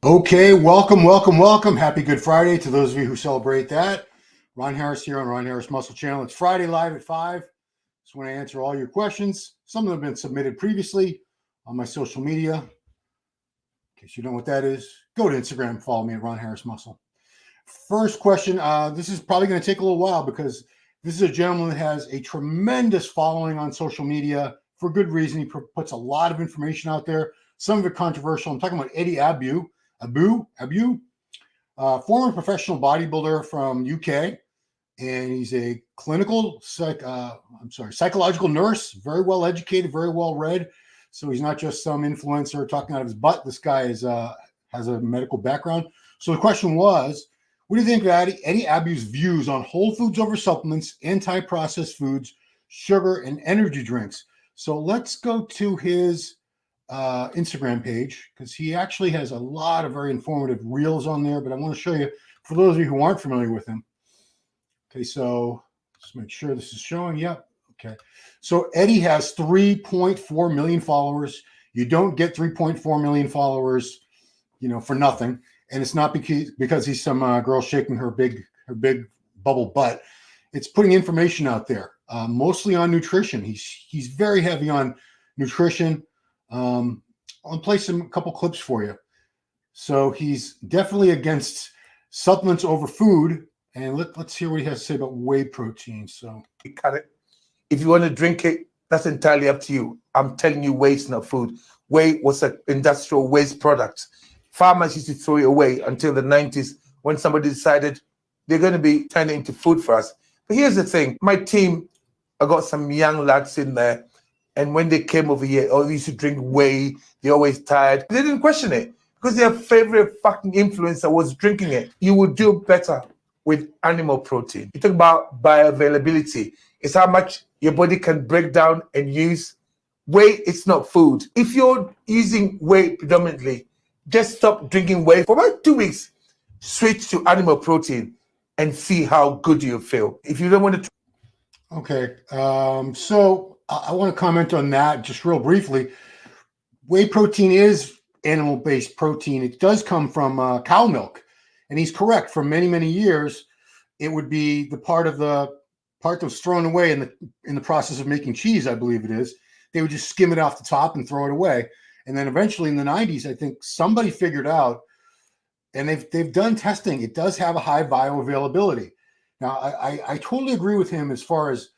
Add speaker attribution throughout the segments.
Speaker 1: Okay, welcome. Happy Good Friday to those of you who celebrate that. Ron Harris here on Ron Harris Muscle Channel. It's Friday live at 5. Just want to answer all your questions. Some of them have been submitted previously on my social media. In case you don't know what that is, go to Instagram, follow me at Ron Harris Muscle. First question, this is probably going to take a little while because this is a gentleman that has a tremendous following on social media for good reason. He puts a lot of information out there, some of it controversial. I'm talking about Eddie Abbew, former professional bodybuilder from UK, and he's a clinical psychological nurse, very well educated, very well read. So he's not just some influencer talking out of his butt. This guy has a medical background. So the question was, what do you think of Eddie Abbew's views on whole foods over supplements, anti-processed foods, sugar, and energy drinks? So let's go to his Instagram page, because he actually has a lot of very informative reels on there, but I want to show you for those of you who aren't familiar with him. Okay, so let's make sure this is showing. Yep. Okay, so Eddie has 3.4 million followers. You don't get 3.4 million followers, for nothing, and it's not because he's some girl shaking her big bubble butt. It's putting information out there, mostly on nutrition. He's very heavy on nutrition. I'll play a couple clips for you. So he's definitely against supplements over food. And let's hear what he has to say about whey protein. So
Speaker 2: you cut it. If you want to drink it, that's entirely up to you. I'm telling you, whey is not food. Whey was an industrial waste product. Farmers used to throw it away until the 90s when somebody decided they're going to be turning it into food for us. But here's the thing. My team, I got some young lads in there. And when they came over here, they used to drink whey. They're always tired. They didn't question it because their favorite fucking influencer was drinking it. You will do better with animal protein. You talk about bioavailability. It's how much your body can break down and use. Whey, it's not food. If you're using whey predominantly, just stop drinking whey for about 2 weeks. Switch to animal protein and see how good you feel. If you don't want to...
Speaker 1: Okay, so I want to comment on that just real briefly. Whey protein is animal-based protein. It does come from cow milk, and he's correct. For many, many years, it would be the part that was thrown away in the process of making cheese, I believe it is. They would just skim it off the top and throw it away. And then eventually in the 90s, I think somebody figured out, and they've done testing, it does have a high bioavailability. Now, I totally agree with him as far as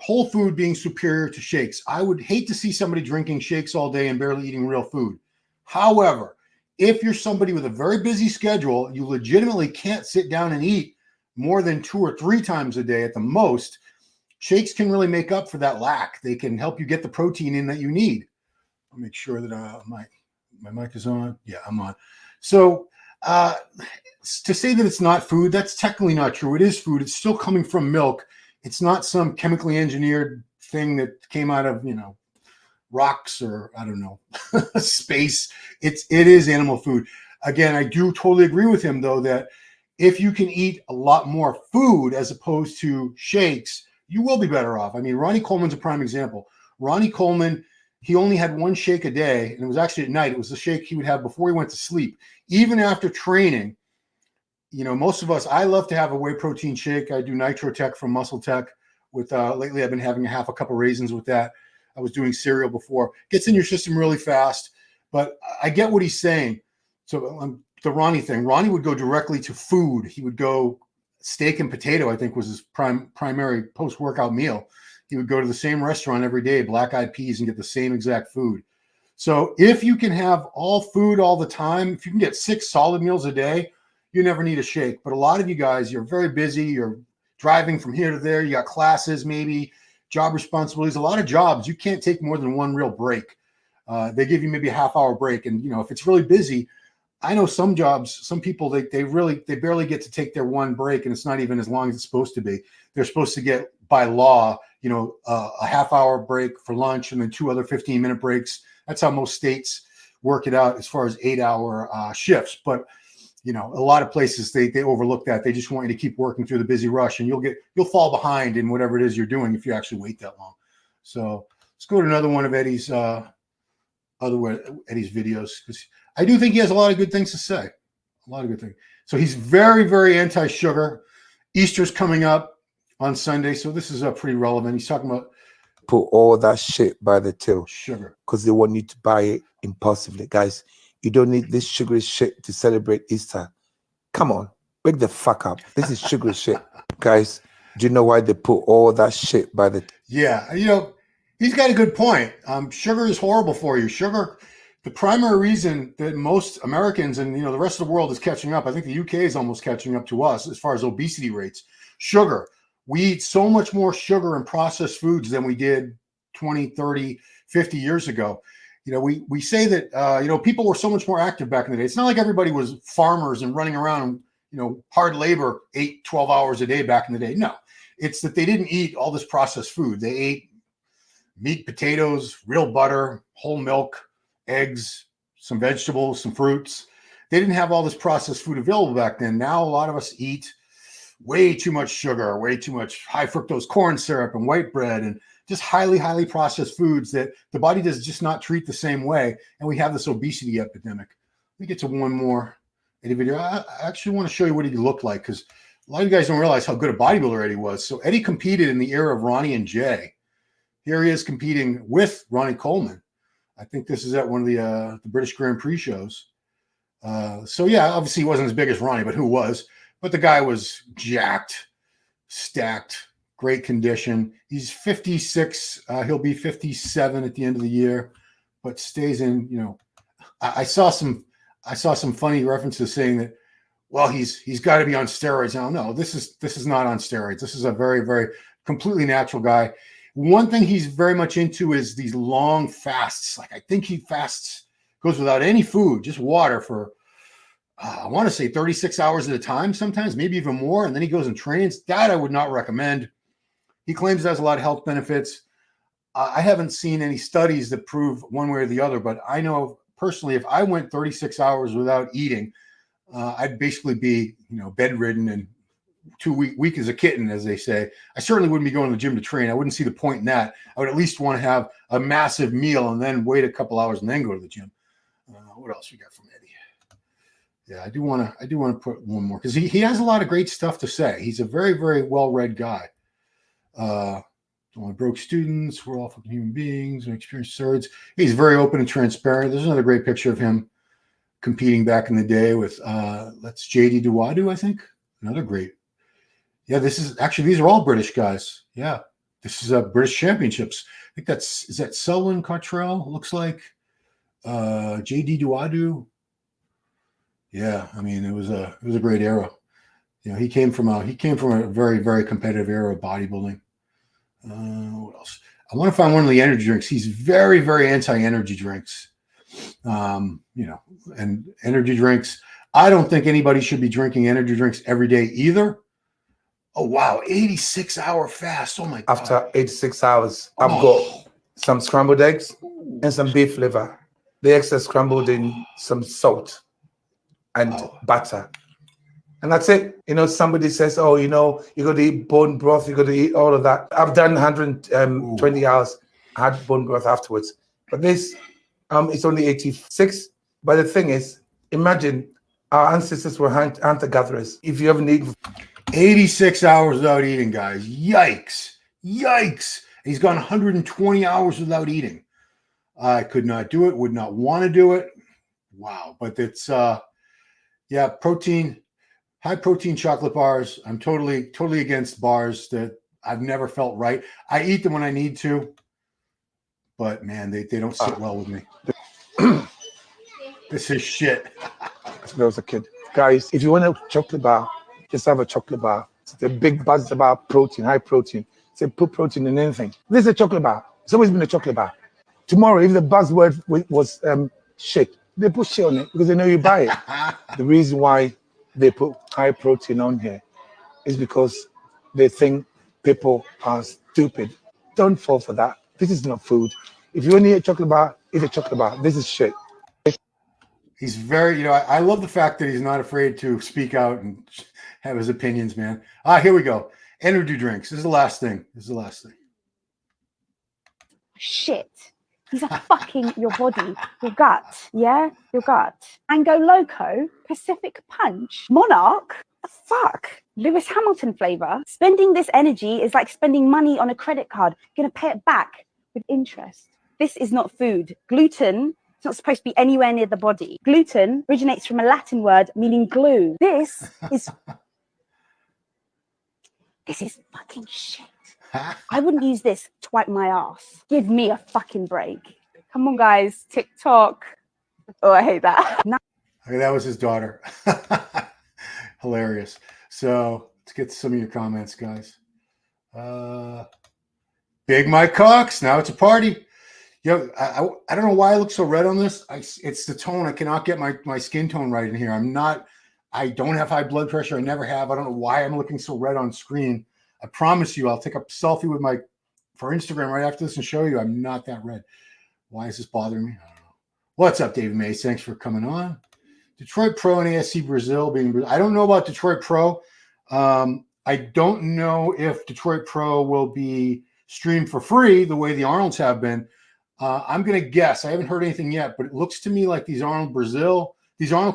Speaker 1: whole food being superior to shakes. I would hate to see somebody drinking shakes all day and barely eating real food. However, if you're somebody with a very busy schedule, you legitimately can't sit down and eat more than 2 or 3 times a day at the most, shakes can really make up for that lack. They can help you get the protein in that you need. I'll make sure that my mic is on. Yeah, I'm on. So to say that it's not food, that's technically not true. It is food. It's still coming from milk. It's not some chemically engineered thing that came out of, rocks or, I don't know, space. It is animal food. Again, I do totally agree with him, though, that if you can eat a lot more food as opposed to shakes, you will be better off. I mean, Ronnie Coleman's a prime example. Ronnie Coleman, he only had 1 shake a day, and it was actually at night. It was the shake he would have before he went to sleep. Even after training, most of us, I love to have a whey protein shake. I do Nitro Tech from Muscle Tech. With lately, I've been having a cup of raisins with that. I was doing cereal before. Gets in your system really fast, but I get what he's saying. So the Ronnie thing, Ronnie would go directly to food. He would go steak and potato, I think was his primary post-workout meal. He would go to the same restaurant every day, Black Eyed Peas, and get the same exact food. So if you can have all food all the time, if you can get 6 solid meals a day, you never need a shake. But a lot of you guys, you're very busy. You're driving from here to there. You got classes, maybe job responsibilities, a lot of jobs. You can't take more than 1 real break. They give you maybe a half-hour break. And, if it's really busy, I know some jobs, some people, they barely get to take their 1 break, and it's not even as long as it's supposed to be. They're supposed to get, by law, a half-hour break for lunch and then 2 other 15-minute breaks. That's how most states work it out as far as 8-hour shifts. But a lot of places they overlook that. They just want you to keep working through the busy rush, and you'll fall behind in whatever it is you're doing if you actually wait that long. So let's go to another one of Eddie's Eddie's videos, because I do think he has a lot of good things to say. A lot of good things. So he's very, very anti-sugar. Easter's coming up on Sunday, so this is pretty relevant. He's talking about
Speaker 2: put all that shit by the till
Speaker 1: sugar
Speaker 2: because they want you to buy it impulsively. Guys, you don't need this sugary shit to celebrate Easter. Come on, wake the fuck up. This is sugary shit. Guys, do you know why they put all that shit by the
Speaker 1: Yeah, he's got a good point. Sugar is horrible for you. Sugar, the primary reason that most Americans and the rest of the world is catching up, I think the UK is almost catching up to us as far as obesity rates. Sugar. We eat so much more sugar and processed foods than we did 20, 30, 50 years ago. We say that people were so much more active back in the day. It's not like everybody was farmers and running around, hard labor 8, 12 hours a day back in the day. No, it's that they didn't eat all this processed food. They ate meat, potatoes, real butter, whole milk, eggs, some vegetables, some fruits. They didn't have all this processed food available back then. Now a lot of us eat way too much sugar, way too much high fructose corn syrup and white bread, and just highly, highly processed foods that the body does just not treat the same way. And we have this obesity epidemic. Let me get to one more Eddie video. I actually want to show you what he looked like, because a lot of you guys don't realize how good a bodybuilder Eddie was. So Eddie competed in the era of Ronnie and Jay. Here he is competing with Ronnie Coleman. I think this is at one of the British Grand Prix shows. So yeah, obviously he wasn't as big as Ronnie, but who was? But the guy was jacked, stacked, great condition. He's 56. He'll be 57 at the end of the year, but stays in. I saw some funny references saying that, well, he's got to be on steroids now. No, this is not on steroids. This is a very, very completely natural guy. One thing he's very much into is these long fasts. Like, I think he goes without any food, just water for, I want to say 36 hours at a time, sometimes maybe even more. And then he goes and trains. That I would not recommend. He claims it has a lot of health benefits. I haven't seen any studies that prove one way or the other, but I know personally, if I went 36 hours without eating, I'd basically be, bedridden and too weak as a kitten, as they say. I certainly wouldn't be going to the gym to train. I wouldn't see the point in that. I would at least want to have a massive meal and then wait a couple hours and then go to the gym. What else we got from Eddie? Yeah, I do want to put one more, because he has a lot of great stuff to say. He's a very, very well-read guy. Only broke students. We're all fucking human beings and experienced surds. He's very open and transparent. There's another great picture of him competing back in the day with that's JD Duwadu, I think. Another great. Yeah, these are all British guys. Yeah, this is British Championships. I think is that Selwyn Cottrell, looks like. JD Duwadu. Yeah, I mean, it was a great era. He came from a very, very competitive era of bodybuilding. What else? I want to find one of the energy drinks. He's very, very anti-energy drinks. And energy drinks. I don't think anybody should be drinking energy drinks every day either. Oh wow, 86-hour fast. Oh my God.
Speaker 2: After 86 hours, I've got some scrambled eggs and some beef liver. The eggs are scrambled in some salt and butter. And that's it. Somebody says, oh, you got to eat bone broth, you got to eat all of that. I've done 120 hours. I had bone broth afterwards. But this, it's only 86. But the thing is, imagine our ancestors were hunter-gatherers. If you ever eaten
Speaker 1: 86 hours without eating, guys. Yikes. He's gone 120 hours without eating. I could not do it, would not want to do it. Wow. But it's, protein, high protein chocolate bars. I'm totally against bars that I've never felt right. I eat them when I need to, but man, they don't sit well with me. This is shit.
Speaker 2: When I was a kid. Guys, if you want a chocolate bar, just have a chocolate bar. It's a big buzz about protein, high protein. Say put protein in anything. This is a chocolate bar. It's always been a chocolate bar. Tomorrow, if the buzzword was shit, they put shit on it because they know you buy it. The reason why they put high protein on here is because they think people are stupid. Don't fall for that. This is not food. If you want to eat a chocolate bar, eat a chocolate bar. This is shit.
Speaker 1: He's very, I love the fact that he's not afraid to speak out and have his opinions, man. Here we go. Energy drinks. This is the last thing.
Speaker 3: Shit. These are fucking your body, your gut, yeah? Your gut. Mango Loco, Pacific Punch, Monarch, the fuck? Lewis Hamilton flavor. Spending this energy is like spending money on a credit card. You're gonna pay it back with interest. This is not food. Gluten, it's not supposed to be anywhere near the body. Gluten originates from a Latin word meaning glue. This is fucking shit. I wouldn't use this to wipe my ass. Give me a fucking break. Come on, guys. TikTok. Oh, I hate that.
Speaker 1: Okay, that was his daughter. Hilarious. So let's get to some of your comments, guys. Big Mike Cox. Now it's a party. Yo, I don't know why I look so red on this. It's the tone. I cannot get my skin tone right in here. I don't have high blood pressure. I never have. I don't know why I'm looking so red on screen. I promise you, I'll take a selfie for Instagram right after this and show you I'm not that red. Why is this bothering me? I don't know. What's up, David Mays? Thanks for coming on. Detroit Pro and ASC Brazil I don't know about Detroit Pro. I don't know if Detroit Pro will be streamed for free the way the Arnolds have been. I'm going to guess. I haven't heard anything yet, but it looks to me like these Arnold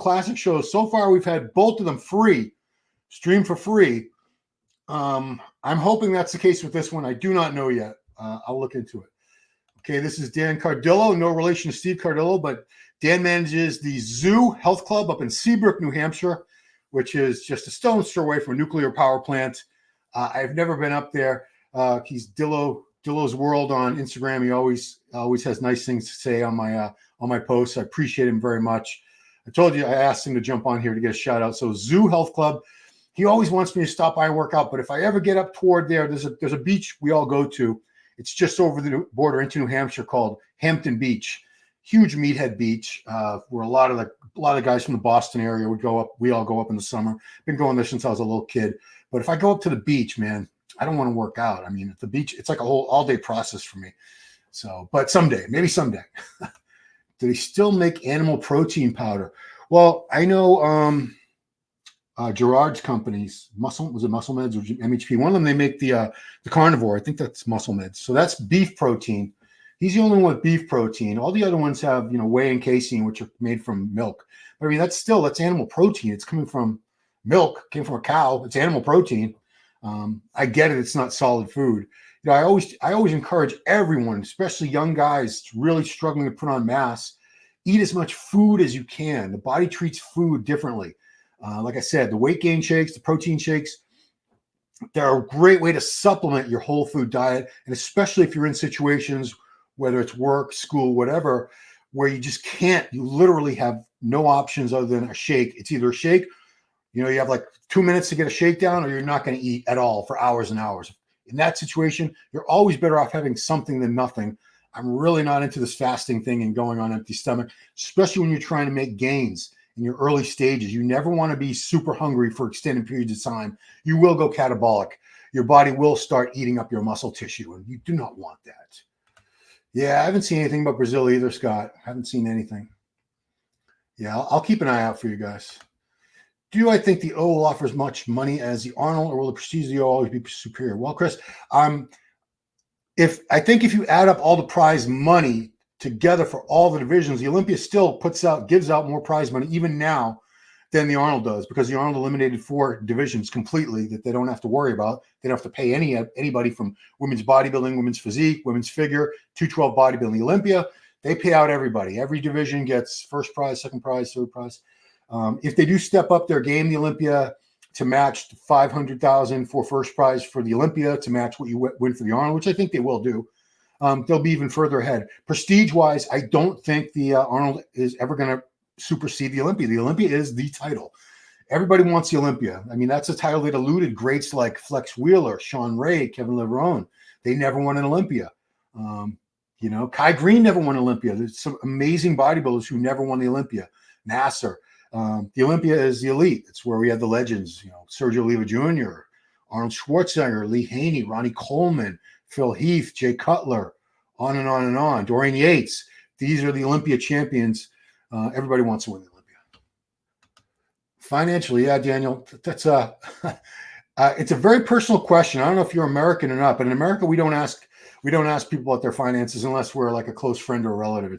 Speaker 1: Classic shows, so far we've had both of them streamed for free. I'm hoping that's the case with this one. I do not know yet. I'll look into it. Okay, this is Dan Cardillo. No relation to Steve Cardillo, but Dan manages the Zoo Health Club up in Seabrook, New Hampshire, which is just a stone's throw away from a nuclear power plant. I've never been up there. He's Dillo's World on Instagram. He always has nice things to say on my posts. I appreciate him very much. I told you I asked him to jump on here to get a shout out. So Zoo Health Club. He always wants me to stop by and work out, but if I ever get up toward there, there's a beach we all go to. It's just over the border into New Hampshire called Hampton Beach. Huge meathead beach, where a lot of the guys from the Boston area would go up. We all go up in the summer. Been going there since I was a little kid. But if I go up to the beach, man, I don't want to work out. I mean, at the beach, it's like a whole all-day process for me. So, but maybe someday. Do they still make animal protein powder? Well, I know Gerard's companies, Muscle Meds or MHP? One of them, they make the carnivore. I think that's Muscle Meds. So that's beef protein. He's the only one with beef protein. All the other ones have, whey and casein, which are made from milk. But I mean, that's animal protein. It's coming from milk, came from a cow. It's animal protein. I get it. It's not solid food. I always encourage everyone, especially young guys really struggling to put on mass, eat as much food as you can. The body treats food differently. Like I said, the weight gain shakes, the protein shakes, they're a great way to supplement your whole food diet. And especially if you're in situations, whether it's work, school, whatever, where you just can't, you literally have no options other than a shake. It's either a shake, you have like 2 minutes to get a shakedown, or you're not going to eat at all for hours and hours. In that situation, you're always better off having something than nothing. I'm really not into this fasting thing and going on empty stomach, especially when you're trying to make gains in your early stages. You never want to be super hungry for extended periods of time. You will go catabolic. Your body will start eating up your muscle tissue, and you do not want that. Yeah, I haven't seen anything about Brazil either, Scott. Haven't seen anything. Yeah, I'll keep an eye out for you guys. Do I think the O will offer as much money as the Arnold, or will the prestige of the O always be superior? Well, Chris, if you add up all the prize money together for all the divisions, the Olympia still gives out more prize money even now than the Arnold does, because the Arnold eliminated 4 divisions completely that they don't have to worry about. They don't have to pay anybody from women's bodybuilding, women's physique, women's figure, 212 bodybuilding. The Olympia, they pay out everybody. Every division gets first prize, second prize, third prize. If they do step up their game, the Olympia, to match the $500,000 for first prize for the Olympia, to match what you win for the Arnold, which I think they will do, they'll be even further ahead. Prestige-wise, I don't think the Arnold is ever going to supersede the Olympia. The Olympia is the title. Everybody wants the Olympia. I mean, that's a title that eluded greats like Flex Wheeler, Sean Ray, Kevin Leverone. They never won an Olympia. Kai Green never won Olympia. There's some amazing bodybuilders who never won the Olympia. Nasser. The Olympia is the elite. It's where we had the legends, Sergio Oliva Jr., Arnold Schwarzenegger, Lee Haney, Ronnie Coleman, Phil Heath, Jay Cutler, on and on and on. Dorian Yates. These are the Olympia champions. Everybody wants to win the Olympia. Financially, yeah, Daniel, that's it's a very personal question. I don't know if you're American or not, but in America, we don't ask we don't ask people about their finances unless we're like a close friend or a relative.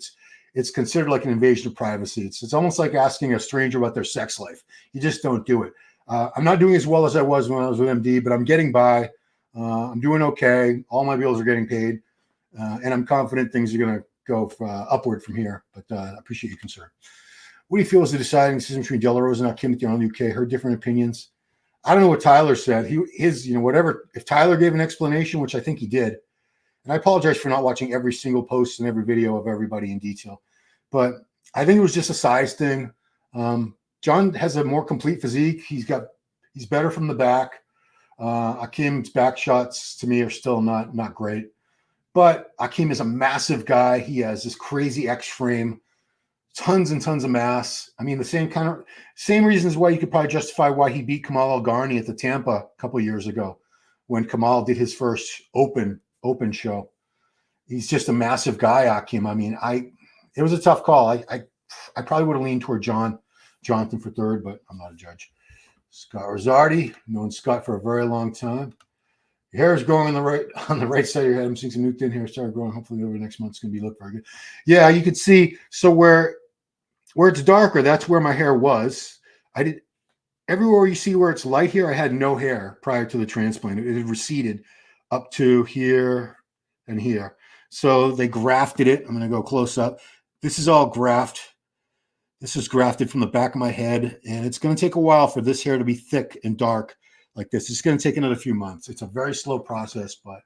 Speaker 1: It's considered like an invasion of privacy. It's almost like asking a stranger about their sex life. You just don't do it. I'm not doing as well as I was when I was with MD, but I'm getting by. I'm doing okay. All my bills are getting paid, and I'm confident things are going to go upward from here. But I appreciate your concern. What do you feel is the deciding decision between De La Rosa and Akim at the Arnold UK? Heard different opinions. I don't know what Tyler said. Whatever. If Tyler gave an explanation, which I think he did, and I apologize for not watching every single post and every video of everybody in detail, but I think it was just a size thing. John has a more complete physique. He's better from the back. Akim's back shots to me are still not great, but Akim is a massive guy. He has this crazy X frame, tons and tons of mass. I mean, the same reasons why you could probably justify why he beat Kamal El-Garni at the Tampa a couple of years ago when Kamal did his first open show. He's just a massive guy, Akim. I mean, it was a tough call. I probably would have leaned toward Jonathan for third, but I'm not a judge. Scott Rosardi, known Scott for a very long time. Your hair is growing on the right side of your head. I'm seeing some new thin hair start growing. Hopefully over the next month it's going to look very good. Yeah, you can see. So where it's darker, that's where my hair was. Everywhere you see where it's light here, I had no hair prior to the transplant. It had receded up to here and here. So they grafted it. I'm going to go close up. This is all graft. This is grafted from the back of my head, and it's going to take a while for this hair to be thick and dark like this. It's going to take another few months. It's a very slow process, but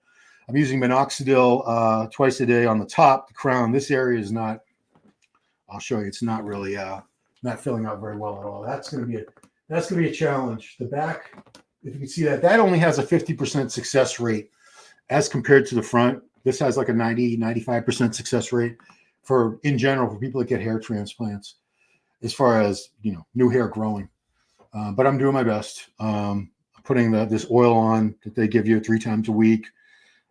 Speaker 1: I'm using minoxidil twice a day on the top, the crown. This area is not, I'll show you, it's not really not filling out very well at all. That's going to be a challenge. The back, if you can see that only has a 50% success rate as compared to the front. This has like a 95% success rate in general for people that get hair transplants, as far as, new hair growing. But I'm doing my best. I'm putting this oil on that they give you 3 times a week.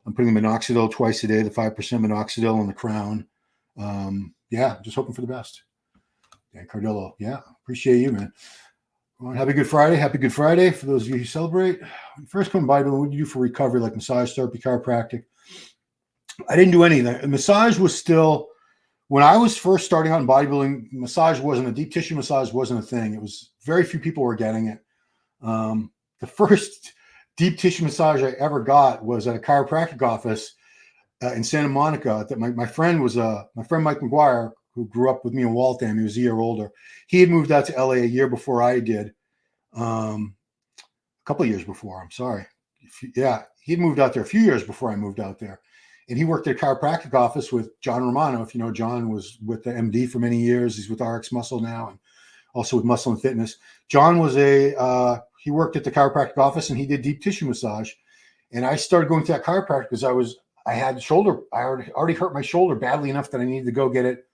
Speaker 1: I'm putting the minoxidil twice a day, the 5% minoxidil on the crown. Just hoping for the best. Dan Cardillo, appreciate you, man. Well, have a good Friday. Happy Good Friday for those of you who celebrate. When you first come by, what do you do for recovery, like massage therapy, chiropractic? I didn't do anything. Massage was still, when I was first starting out in bodybuilding, deep tissue massage wasn't a thing. It was very few people were getting it. The first deep tissue massage I ever got was at a chiropractic office in Santa Monica. That my friend Mike McGuire, who grew up with me in Waltham. He was a year older. He had moved out to LA a year before I did. A couple of years before, I'm sorry. He had moved out there a few years before I moved out there. And he worked at a chiropractic office with John Romano. If you know, John was with the MD for many years. He's with RX Muscle now, and also with Muscle and Fitness. John was he worked at the chiropractic office, and he did deep tissue massage. And I started going to that chiropractor because I already hurt my shoulder badly enough that I needed to go get it,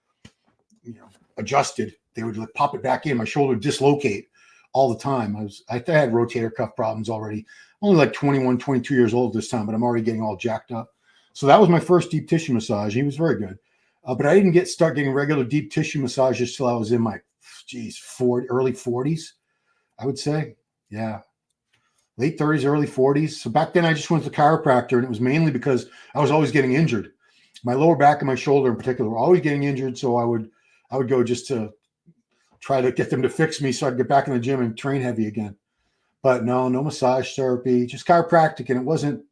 Speaker 1: adjusted. They would pop it back in. My shoulder would dislocate all the time. I had rotator cuff problems already. Only like 21, 22 years old this time, but I'm already getting all jacked up. So that was my first deep tissue massage. He was very good. But I didn't start getting regular deep tissue massages till I was in my, early 40s, I would say. Yeah. Late 30s, early 40s. So back then I just went to the chiropractor, and it was mainly because I was always getting injured. My lower back and my shoulder in particular were always getting injured. So I would go just to try to get them to fix me so I could get back in the gym and train heavy again. But no massage therapy, just chiropractic. And it wasn't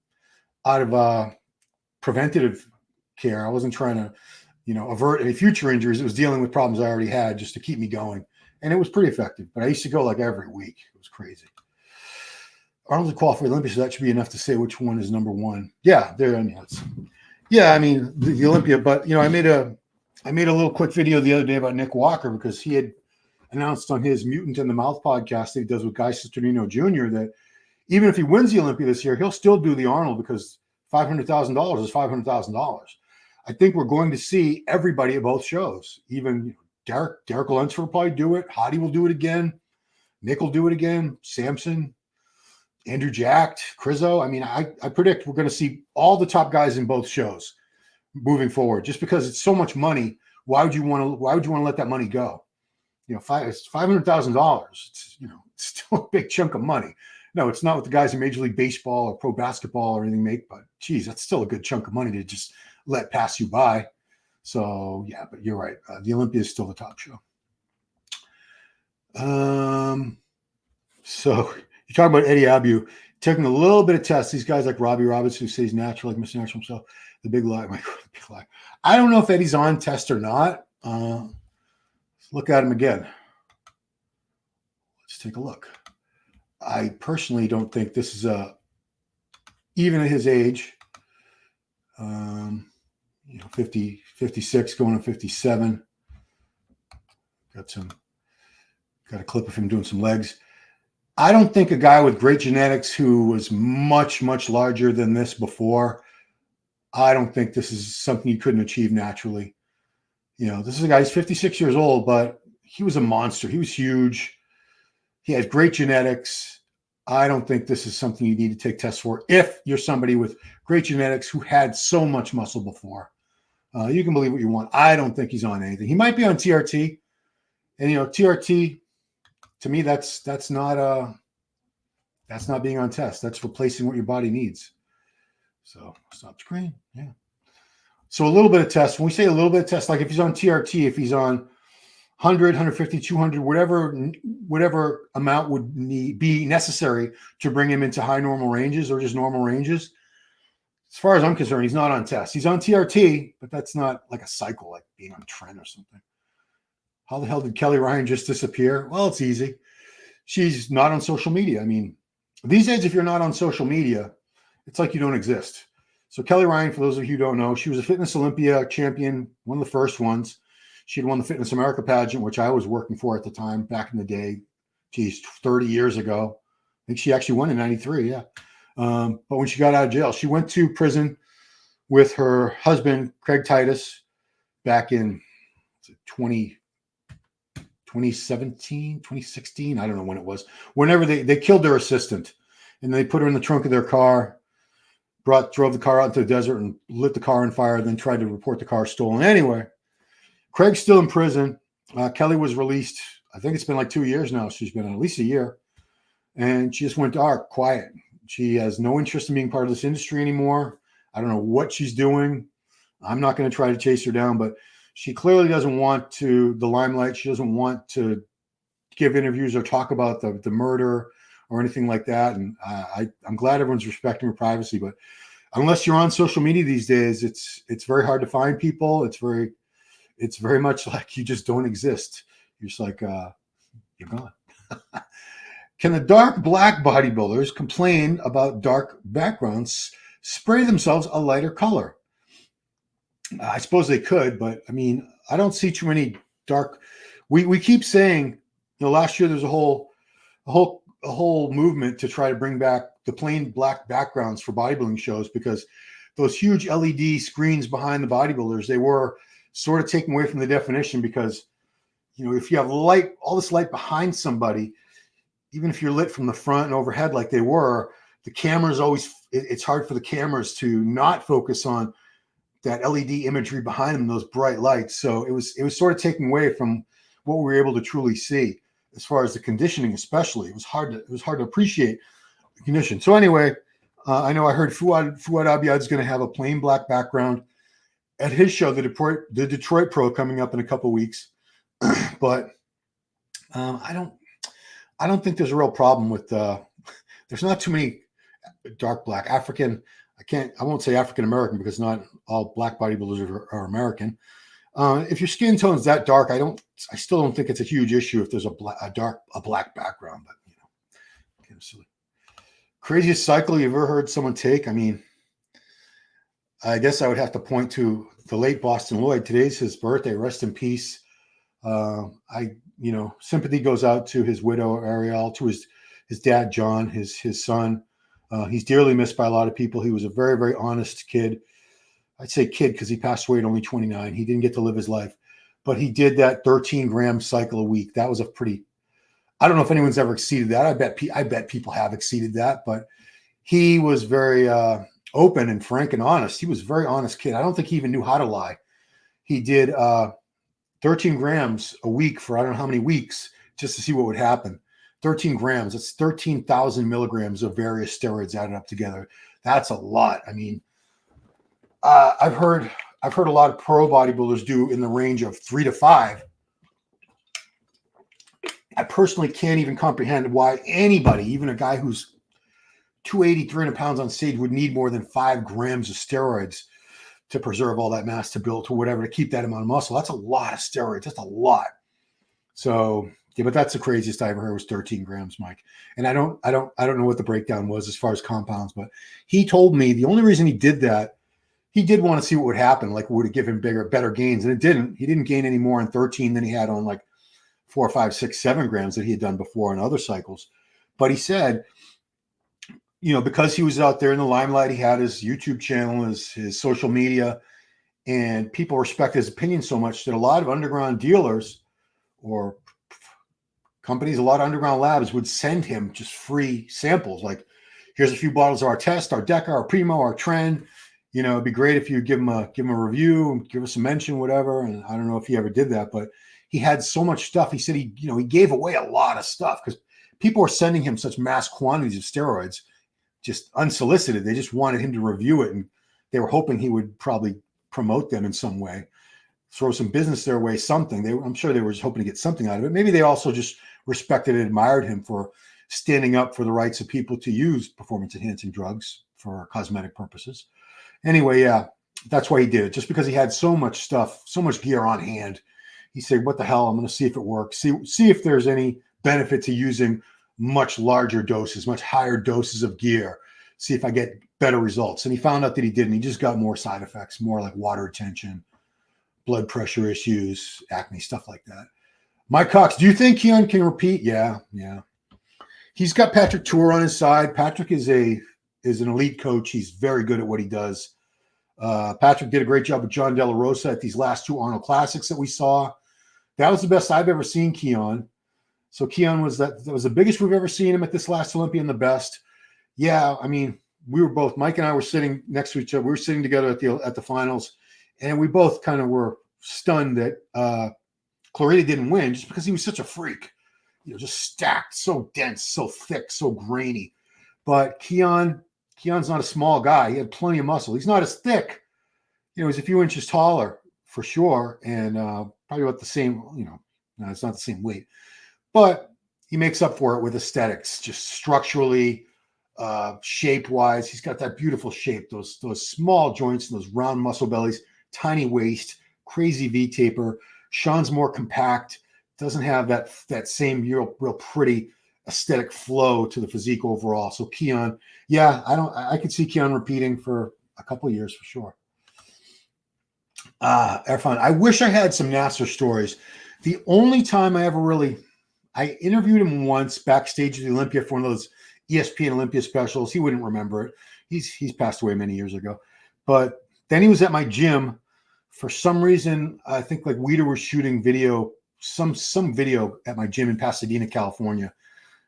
Speaker 1: out of preventative care. I wasn't trying to, avert any future injuries. It was dealing with problems I already had just to keep me going. And it was pretty effective. But I used to go like every week. It was crazy. Arnold's a qualified Olympia, so that should be enough to say which one is number one. Yeah, the Olympia. But I made a little quick video the other day about Nick Walker because he had announced on his Mutant in the Mouth podcast that he does with Guy Cisternino Jr. that even if he wins the Olympia this year, he'll still do the Arnold because $500,000 is $500,000. I think we're going to see everybody at both shows. Even Derek Lunsford will probably do it. Hottie will do it again. Nick will do it again. Samson, Andrew Jacked, Crizzo. I mean, I predict we're going to see all the top guys in both shows moving forward. Just because it's so much money, why would you want to let that money go? It's $500,000. It's still a big chunk of money. No, it's not what the guys in Major League Baseball or pro basketball or anything make, but geez, that's still a good chunk of money to just let pass you by. So yeah, but you're right. The Olympia is still the top show. So you talk about Eddie Abbew taking a little bit of tests. These guys like Robbie Robertson, who says natural, like Mr. Natural himself. The big lie, big lie. I don't know if Eddie's on test or not. Let's look at him again. Let's take a look. I personally don't think this is even at his age, 50, 56 going to 57. Got a clip of him doing some legs. I don't think a guy with great genetics who was much, much larger than this before, I don't think this is something you couldn't achieve naturally. This is a guy, he's 56 years old, but he was a monster. He was huge. He has great genetics. I don't think this is something you need to take tests for if you're somebody with great genetics who had so much muscle before. You can believe what you want. I don't think he's on anything. He might be on TRT. And, TRT, to me, that's not being on test. That's replacing what your body needs. So stop screen. Yeah. So a little bit of test. When we say a little bit of test, like if he's on TRT, if he's on 100, 150, 200, whatever amount would be necessary to bring him into high normal ranges or just normal ranges. As far as I'm concerned, he's not on test. He's on TRT, but that's not like a cycle, like being on Tren or something. How the hell did Kelly Ryan just disappear? Well, it's easy. She's not on social media. I mean, these days, if you're not on social media, it's like you don't exist. So Kelly Ryan, for those of you who don't know, she was a Fitness Olympia champion, one of the first ones. She had won the Fitness America pageant, which I was working for at the time, back in the day. Geez, 30 years ago. I think she actually won in 93, yeah. But when she got out of jail, she went to prison with her husband, Craig Titus, back in 2017, 2016. I don't know when it was. Whenever they killed their assistant and they put her in the trunk of their car, drove the car out into the desert and lit the car on fire, then tried to report the car stolen. Anyway, Craig's still in prison. Kelly was released. I think it's been like 2 years now. She's been at least a year. And she just went dark, quiet. She has no interest in being part of this industry anymore. I don't know what she's doing. I'm not going to try to chase her down, but she clearly doesn't want the limelight. She doesn't want to give interviews or talk about the murder or anything like that. And I'm glad everyone's respecting her privacy, but unless you're on social media these days, it's very hard to find people. It's very much like you just don't exist. You're just like, you're gone. Can the dark black bodybuilders complain about dark backgrounds, spray themselves a lighter color? I suppose they could, but I mean, I don't see too many dark. We keep saying, last year there's a whole movement to try to bring back the plain black backgrounds for bodybuilding shows, because those huge LED screens behind the bodybuilders, they were sort of taken away from the definition, because if you have light, all this light behind somebody, even if you're lit from the front and overhead like they were, the cameras it's hard for the cameras to not focus on that LED imagery behind them, those bright lights. So it was sort of taken away from what we were able to truly see as far as the conditioning, especially. It was hard to appreciate the condition. So anyway, I know I heard Fouad Abiad is going to have a plain black background at his show, the Detroit Pro, coming up in a couple of weeks. But I don't think there's a real problem with there's not too many dark black African. I won't say African American, because not all black bodybuilders are American. If your skin tone's that dark, I still don't think it's a huge issue if there's a black background. But kind of silly. Craziest cycle you've ever heard someone take? I mean, I guess I would have to point to the late Boston Lloyd. Today's his birthday. Rest in peace. Sympathy goes out to his widow Ariel, to his dad John, his son. He's dearly missed by a lot of people. He was a very, very honest kid. I'd say kid because he passed away at only 29. He didn't get to live his life, but he did that 13-gram cycle a week. That was I don't know if anyone's ever exceeded that. I bet people have exceeded that, but he was very open and frank and honest. He was a very honest kid. I don't think he even knew how to lie. He did 13 grams a week for I don't know how many weeks just to see what would happen. 13 grams. That's 13,000 milligrams of various steroids added up together. That's a lot. I mean, I've heard a lot of pro bodybuilders do in the range of 3 to 5. I personally can't even comprehend why anybody, even a guy who's 280, 300 pounds on stage, would need more than 5 grams of steroids to preserve all that mass, to build to whatever, to keep that amount of muscle. That's a lot of steroids. That's a lot. So yeah, but that's the craziest I ever heard was 13 grams, Mike. And I don't know what the breakdown was as far as compounds, but he told me the only reason he did that, he did want to see what would happen, like would it give him better gains, and it didn't. He didn't gain any more on 13 than he had on like 4, 5, 6, 7 grams that he had done before in other cycles. But he said, you know, because he was out there in the limelight, he had his YouTube channel, his social media, and people respect his opinion so much that a lot of underground dealers or companies, a lot of underground labs would send him just free samples. Like, here's a few bottles of our test, our Deca, our Primo, our Trend. You know, it'd be great if you give him a review, give us a mention, whatever. And I don't know if he ever did that, but he had so much stuff. He said he gave away a lot of stuff because people were sending him such mass quantities of steroids, just unsolicited. They just wanted him to review it, and they were hoping he would probably promote them in some way, throw some business their way, something. I'm sure they were just hoping to get something out of it. Maybe they also just respected and admired him for standing up for the rights of people to use performance-enhancing drugs for cosmetic purposes. Anyway, yeah, that's why he did it, just because he had so much stuff, so much gear on hand. He said, what the hell, I'm going to see if it works, see if there's any benefit to using much larger doses, much higher doses of gear, see if I get better results. And he found out that he didn't. He just got more side effects, more like water retention, blood pressure issues, acne, stuff like that. Mike Cox, do you think Keon can repeat? Yeah. He's got Patrick Tour on his side. Patrick is an elite coach. He's very good at what he does. Patrick did a great job with John De La Rosa at these last 2 Arnold Classics that we saw. That was the best I've ever seen Keon. So Keon was that was the biggest we've ever seen him at this last Olympia, and the best. Yeah, I mean, we were both, Mike and I were sitting next to each other. We were sitting together at the finals, and we both kind of were stunned that Clarita didn't win just because he was such a freak. You know, just stacked, so dense, so thick, so grainy. But Keon's not a small guy. He had plenty of muscle. He's not as thick. You know, he's a few inches taller for sure, and probably about the same, no, it's not the same weight. But he makes up for it with aesthetics, just structurally, shape-wise. He's got that beautiful shape, those small joints and those round muscle bellies, tiny waist, crazy V-taper. Sean's more compact, doesn't have that same real pretty aesthetic flow to the physique overall. So Keon, yeah, I could see Keon repeating for a couple of years for sure. Erfan, I wish I had some Nasser stories. The only time I interviewed him once backstage at the Olympia for one of those ESPN Olympia specials. He wouldn't remember it. He's passed away many years ago. But then he was at my gym. For some reason, I think like Weeder was shooting video, some video at my gym in Pasadena, California.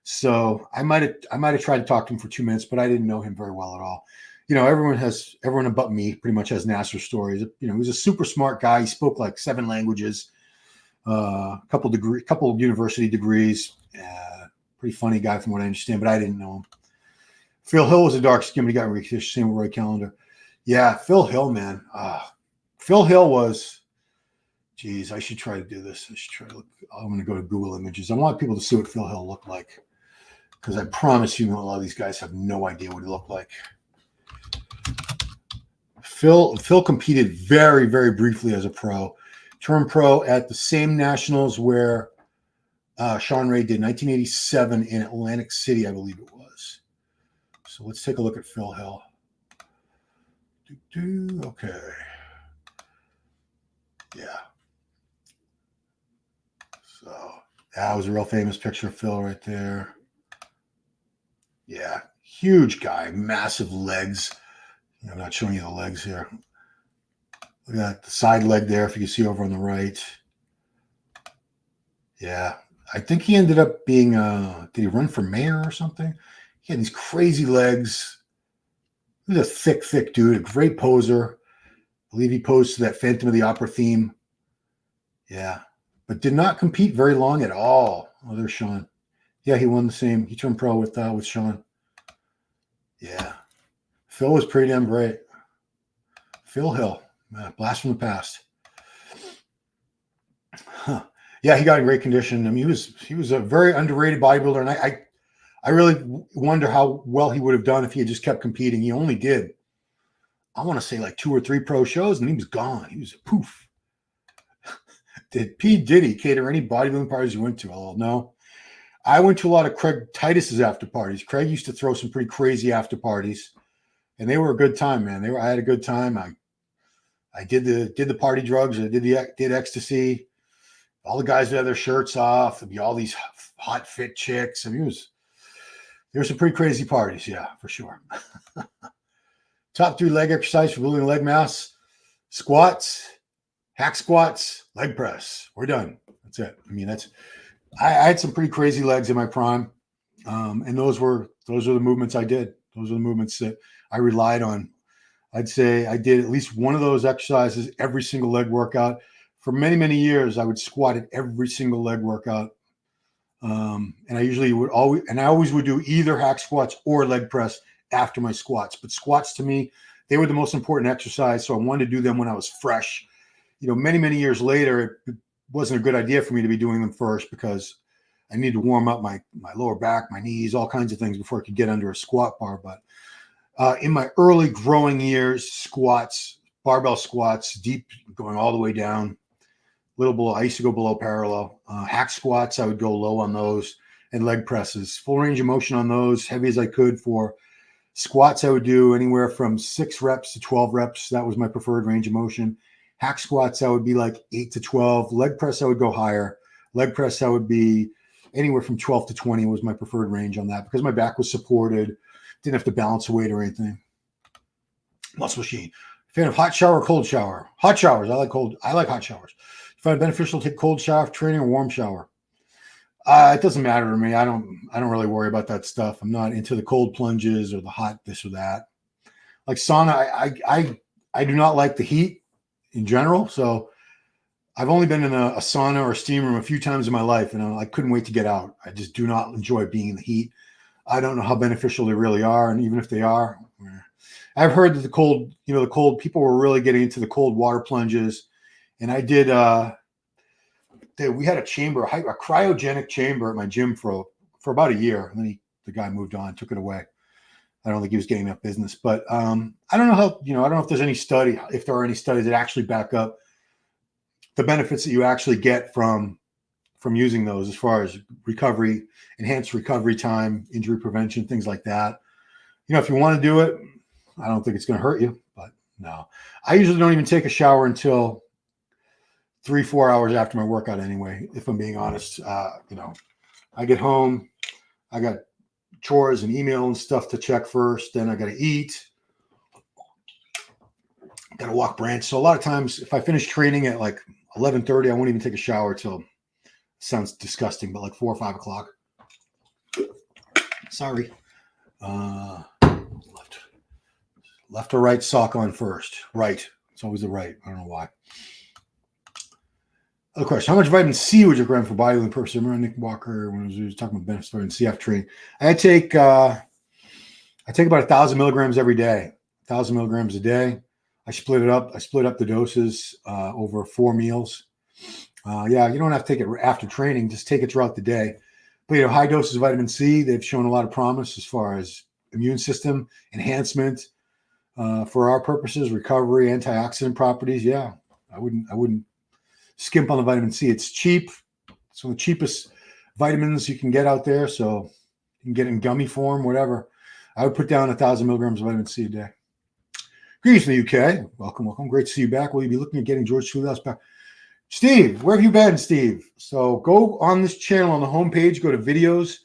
Speaker 1: So I might have tried to talk to him for 2 minutes, but I didn't know him very well at all. You know, everyone but me pretty much has Nasser stories. You know, he was a super smart guy. He spoke like 7 languages, a couple of university degrees. Pretty funny guy from what I understand, but I didn't know him. Phil Hill was a dark skin, but he got Rikish, same with Roy Callender. Yeah, Phil Hill, man. Phil Hill was, geez, I should try to do this. I'm going to go to Google Images. I want people to see what Phil Hill looked like, because I promise you, a lot of these guys have no idea what he looked like. Phil competed very, very briefly as a pro. Turned pro at the same nationals where Sean Ray did, 1987 in Atlantic City, I believe it was. So let's take a look at Phil Hill. Okay. Yeah. So that was a real famous picture of Phil right there. Yeah. Huge guy, massive legs. I'm not showing you the legs here. Look at that, the side leg there, if you can see over on the right. Yeah. I think he ended up being, did he run for mayor or something? He had these crazy legs. He was a thick dude, a great poser. I believe he posed to that Phantom of the Opera theme. Yeah. But did not compete very long at all. Oh, there's Sean. Yeah, he won the same. He turned pro with Sean. Yeah. Phil was pretty damn great. Phil Hill, blast from the past. Huh. Yeah, he got in great condition. I mean, he was a very underrated bodybuilder, and I really wonder how well he would have done if he had just kept competing. He only did, I want to say, like 2 or 3 pro shows, and he was gone. He was a poof. Did P. Diddy cater any bodybuilding parties you went to? Oh, no. I went to a lot of Craig Titus's after parties. Craig used to throw some pretty crazy after parties, and they were a good time, man. I had a good time. I did the party drugs. I did ecstasy. All the guys would have their shirts off. There'd be all these hot fit chicks. I mean, there were some pretty crazy parties, yeah, for sure. Top 3 leg exercise for building leg mass: squats, hack squats, leg press. We're done. That's it. I mean, I had some pretty crazy legs in my prime, and those are the movements I did. Those are the movements that I relied on. I'd say I did at least one of those exercises every single leg workout. For many, many years, I would squat at every single leg workout. And I always would do either hack squats or leg press after my squats. But squats to me, they were the most important exercise. So I wanted to do them when I was fresh. Many, many years later, it wasn't a good idea for me to be doing them first because I needed to warm up my lower back, my knees, all kinds of things before I could get under a squat bar. But in my early growing years, squats, barbell squats, deep, going all the way down, little below. I used to go below parallel. Hack squats, I would go low on those, and leg presses, full range of motion on those, heavy as I could. For squats, I would do anywhere from 6 reps to 12 reps. That was my preferred range of motion. Hack squats, I would be like 8 to 12. Leg press, I would go higher. Leg press, I would be anywhere from 12 to 20 was my preferred range on that because my back was supported. Didn't have to balance a weight or anything. Muscle machine. Fan of hot shower or cold shower? Hot showers. I like hot showers. You find it beneficial to take cold shower for training or warm shower? It doesn't matter to me. I don't really worry about that stuff. I'm not into the cold plunges or the hot this or that. Like sauna, I do not like the heat in general. So I've only been in a sauna or a steam room a few times in my life, and I couldn't wait to get out. I just do not enjoy being in the heat. I don't know how beneficial they really are, and even if they are, I've heard that the cold people were really getting into the cold water plunges, and I did. We had a cryogenic chamber at my gym for about a year, and then the guy moved on, took it away. I don't think he was getting enough business, but I don't know how. I don't know if there are any studies that actually back up the benefits that you actually get from using those as far as recovery, enhanced recovery time, injury prevention, things like that. If you want to do it, I don't think it's going to hurt you, but no. I usually don't even take a shower until 3-4 hours after my workout anyway, if I'm being honest. I get home, I got chores and email and stuff to check first, then I got to eat, got to walk branch. So a lot of times if I finish training at like 11:30, I won't even take a shower till, sounds disgusting, but like 4 or 5 o'clock. Sorry. Left or right sock on first. Right. It's always the right. I don't know why. Other question. How much vitamin C would you recommend for bodybuilding purposes? I remember Nick Walker when he was talking about benefits of vitamin C after training. I take about 1,000 milligrams every day. 1,000 milligrams a day. I split it up. I split up the doses over 4 meals. You don't have to take it after training. Just take it throughout the day. But high doses of vitamin C, they've shown a lot of promise as far as immune system enhancement for our purposes, recovery, antioxidant properties. Yeah, I wouldn't skimp on the vitamin C. It's cheap. It's one of the cheapest vitamins you can get out there. So you can get it in gummy form, whatever. I would put down 1,000 milligrams of vitamin C a day. Greetings from the UK. Welcome. Great to see you back. Will you be looking at getting George Toulouse back? Steve, where have you been, Steve? So go on this channel on the homepage, go to videos.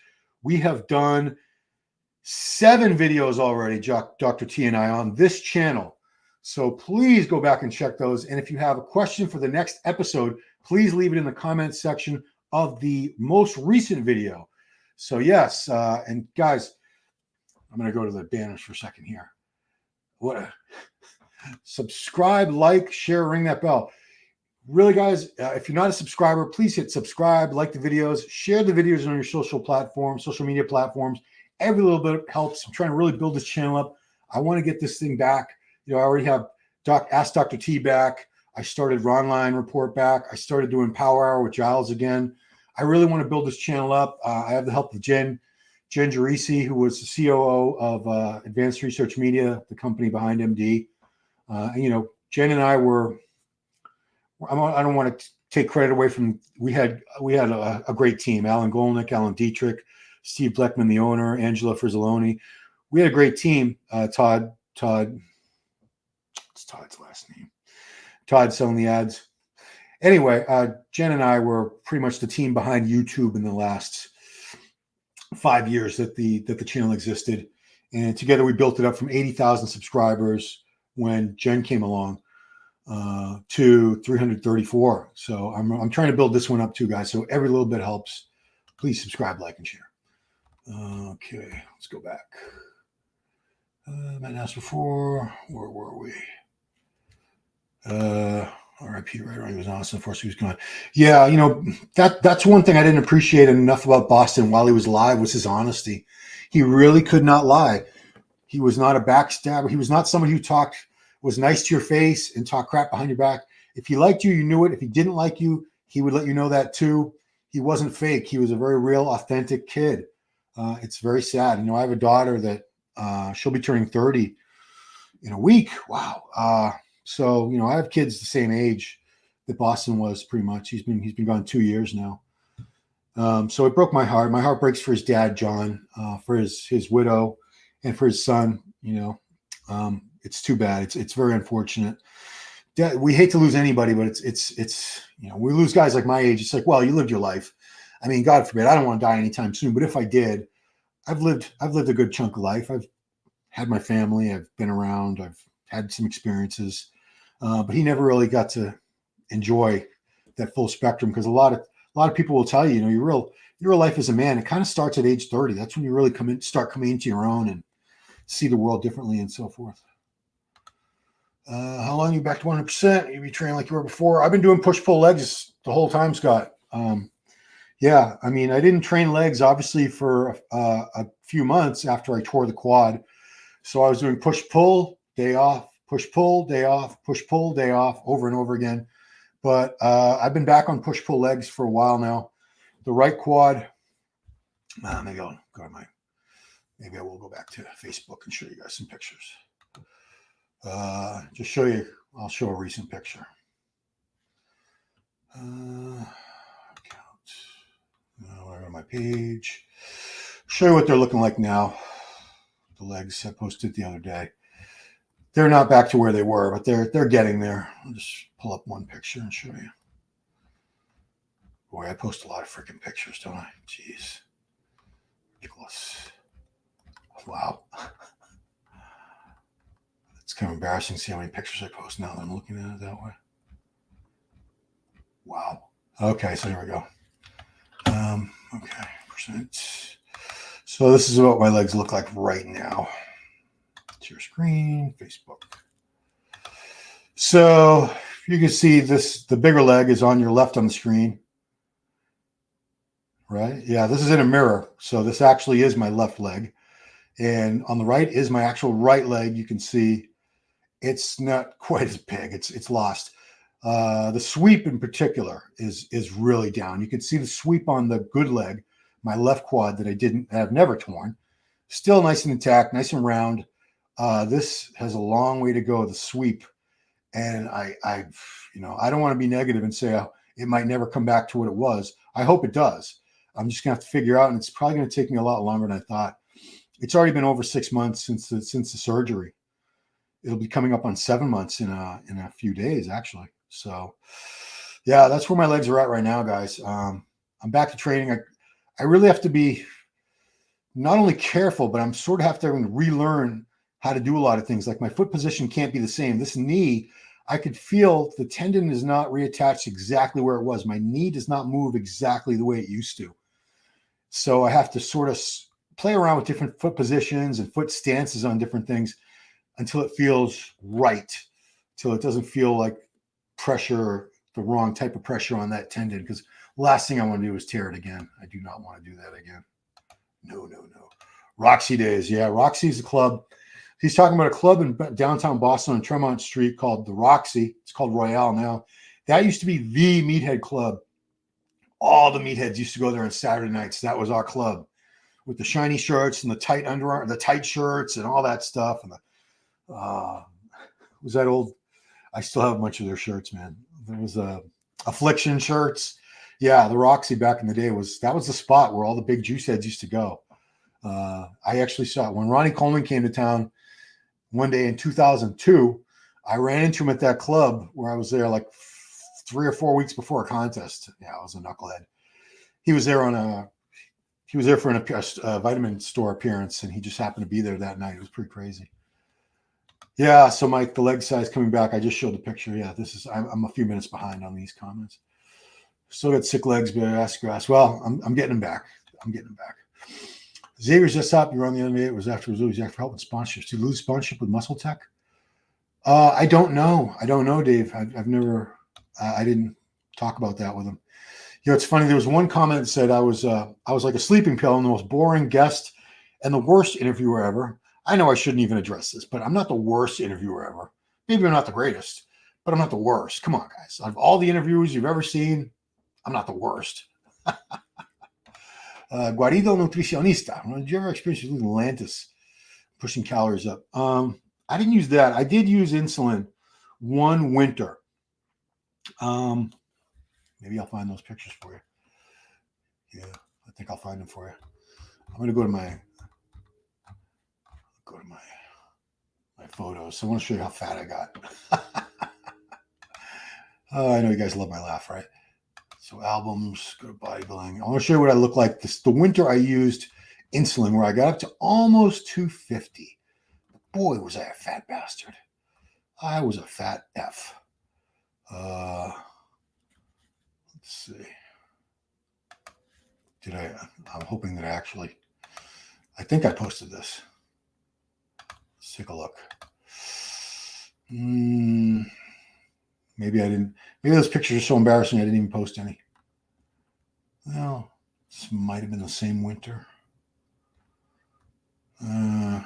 Speaker 1: We have done 7 videos already, Dr. T and I, on this channel. So please go back and check those. And if you have a question for the next episode, please leave it in the comments section of the most recent video. So yes, and guys, I'm going to go to the banners for a second here. Subscribe, like, share, ring that bell. really, guys, if you're not a subscriber, please hit subscribe, like the videos, share the videos on your social platforms, social media platforms. Every little bit helps. I'm trying to really build this channel up. I want to get this thing back. I already have Ask Dr. T back. I started Ronline Report back. I started doing Power Hour with Giles again. I really want to build this channel up. I have the help of Jen Gerisi, who was the COO of Advanced Research Media, the company behind MD. And, Jen and I were, I don't want to take credit away from, we had a great team. Alan Golnick, Alan Dietrich, Steve Bleckman, the owner, Angela Frizzoloni. We had a great team. Todd, what's Todd's last name? Todd selling the ads. Anyway, Jen and I were pretty much the team behind YouTube in the last 5 years that the channel existed. And together we built it up from 80,000 subscribers when Jen came along to 334. So I'm trying to build this one up too, guys. So every little bit helps. Please subscribe, like, and share. Okay, let's go back. I asked before, where were we? R.I.P. Right, he was honest. Unfortunately, he was gone. Yeah, that's one thing I didn't appreciate enough about Boston while he was alive was his honesty. He really could not lie. He was not a backstabber. He was not somebody who was nice to your face and talked crap behind your back. If he liked you, you knew it. If he didn't like you, he would let you know that too. He wasn't fake. He was a very real, authentic kid. It's very sad. I have a daughter that she'll be turning 30 in a week. Wow. So, I have kids the same age that Boston was pretty much. He's been gone 2 years now. So it broke my heart. My heart breaks for his dad, John, for his widow, and for his son. It's too bad. It's very unfortunate. We hate to lose anybody, but it's we lose guys like my age. It's like, well, you lived your life. I mean, God forbid, I don't want to die anytime soon. But if I did, I've lived a good chunk of life. I've had my family. I've been around. I've had some experiences. But he never really got to enjoy that full spectrum because a lot of people will tell you, your real life as a man, it kind of starts at age 30. That's when you really start coming into your own and see the world differently and so forth. How long are you back to 100%? You be training like you were before? I've been doing push-pull legs the whole time, Scott. Yeah, I mean, I didn't train legs obviously for a few months after I tore the quad. So I was doing push-pull, day off, push-pull, day off, push-pull, day off, over and over again. But I've been back on push-pull legs for a while now. The right quad, maybe I will go back to Facebook and show you guys some pictures. I'll show a recent picture. Where on my page? Show you what they're looking like now. The legs I posted the other day. They're not back to where they were, but they're getting there. I'll just pull up one picture and show you. Boy, I post a lot of freaking pictures, don't I? Jeez. Ridiculous. Wow. It's kind of embarrassing to see how many pictures I post now that I'm looking at it that way. Wow. Okay, so here we go. Okay, percent. So this is what my legs look like right now. To your screen, Facebook. So you can see the bigger leg is on your left on the screen. Right? Yeah, this is in a mirror. So this actually is my left leg. And on the right is my actual right leg. You can see it's not quite as big. It's lost. The sweep in particular is really down. You can see the sweep on the good leg, my left quad that I've never torn. Still nice and intact, nice and round. This has a long way to go, the sweep. And I don't want to be negative and say it might never come back to what it was. I hope it does. I'm just gonna have to figure out, and it's probably gonna take me a lot longer than I thought. It's already been over 6 months since the surgery. It'll be coming up on 7 months in a few days, actually. So, yeah, that's where my legs are at right now, guys. I'm back to training. I really have to be not only careful, but I'm sort of have to relearn how to do a lot of things. Like my foot position can't be the same. This knee, I could feel the tendon is not reattached exactly where it was. My knee does not move exactly the way it used to. So I have to sort of play around with different foot positions and foot stances on different things until it feels right, till it doesn't feel like pressure, the wrong type of pressure on that tendon, because last thing I want to do is tear it again. I do not want to do that again. No. Roxy days. Yeah, Roxy's a club. He's talking about a club in downtown Boston on Tremont Street called the Roxy. It's called Royale now. That used to be the meathead club. All the meatheads used to go there on Saturday nights. That was our club, with the shiny shirts and the tight underarm, the tight shirts and all that stuff. And the was that old? I still have a bunch of their shirts, man. There was Affliction shirts. Yeah, the Roxy back in the day was the spot where all the big juice heads used to go. I actually saw it when Ronnie Coleman came to town one day in 2002. I ran into him at that club where I was there like 3 or 4 weeks before a contest. Yeah, I was a knucklehead. He was there for a vitamin store appearance, and he just happened to be there that night. It was pretty crazy. Yeah, so Mike, the leg size coming back. I just showed the picture. Yeah, I'm a few minutes behind on these comments. Still got sick legs, but ass grass. Well, I'm getting them back. Xavier's just up. You were on the other day. It was after help with sponsorships. Did you lose sponsorship with Muscle Tech? I don't know. Dave. I've never. I didn't talk about that with him. You know, it's funny. There was one comment that said I was like a sleeping pill and the most boring guest and the worst interviewer ever. I know I shouldn't even address this, but I'm not the worst interviewer ever. Maybe I'm not the greatest, but I'm not the worst. Come on, guys. Out of all the interviews you've ever seen, I'm not the worst. Guarido Nutricionista. Did you ever experience using Lantus pushing calories up? I didn't use that. I did use insulin one winter. Maybe I'll find those pictures for you. Yeah, I think I'll find them for you. I'm going to go to my photos. So I want to show you how fat I got. Oh, I know you guys love my laugh, right? So albums, go to bodybuilding. I want to show you what I look like. The winter I used insulin where I got up to almost 250. Boy, was I a fat bastard. I was a fat F. Let's see. I'm hoping that I think I posted this. Let's take a look. Maybe I didn't. Maybe those pictures are so embarrassing I didn't even post any. Well, this might have been the same winter. Yeah.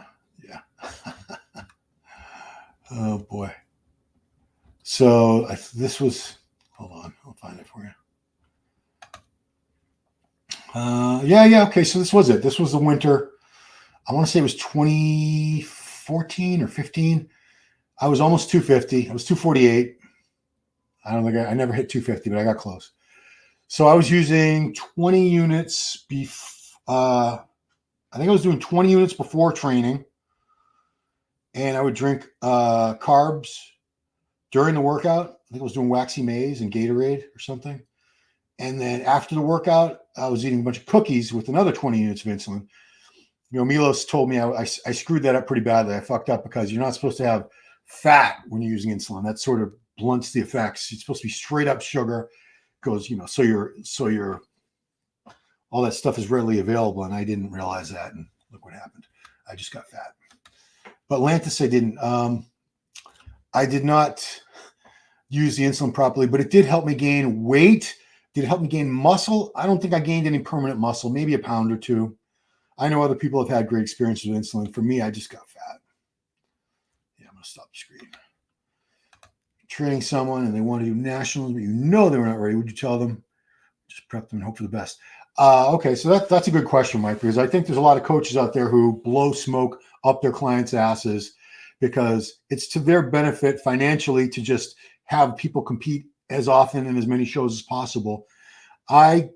Speaker 1: Oh boy. So this was. Hold on, I'll find it for you. Yeah. Okay, so this was it. This was the winter. I want to say it was 2014 or 15. I was almost 250. I was 248. I don't think I never hit 250, but I got close. So I was using 20 units. I think I was doing 20 units before training, and I would drink carbs during the workout. I think I was doing Waxy Maize and Gatorade or something. And then after the workout, I was eating a bunch of cookies with another 20 units of insulin. You know, Milos told me I screwed that up pretty badly. I fucked up because you're not supposed to have fat when you're using insulin. That sort of blunts the effects. It's supposed to be straight up sugar. Goes, so you're all that stuff is readily available, and I didn't realize that. And look what happened. I just got fat. But Lantus, I didn't. I did not use the insulin properly, but it did help me gain weight. Did it help me gain muscle? I don't think I gained any permanent muscle, maybe a pound or two. I know other people have had great experiences with insulin. For me, I just got fat. Yeah, I'm going to stop the screen. Training someone and they want to do nationals, but you know they were not ready. Would you tell them? Just prep them and hope for the best. Okay, so that's a good question, Mike, because I think there's a lot of coaches out there who blow smoke up their clients' asses because it's to their benefit financially to just have people compete as often in as many shows as possible. I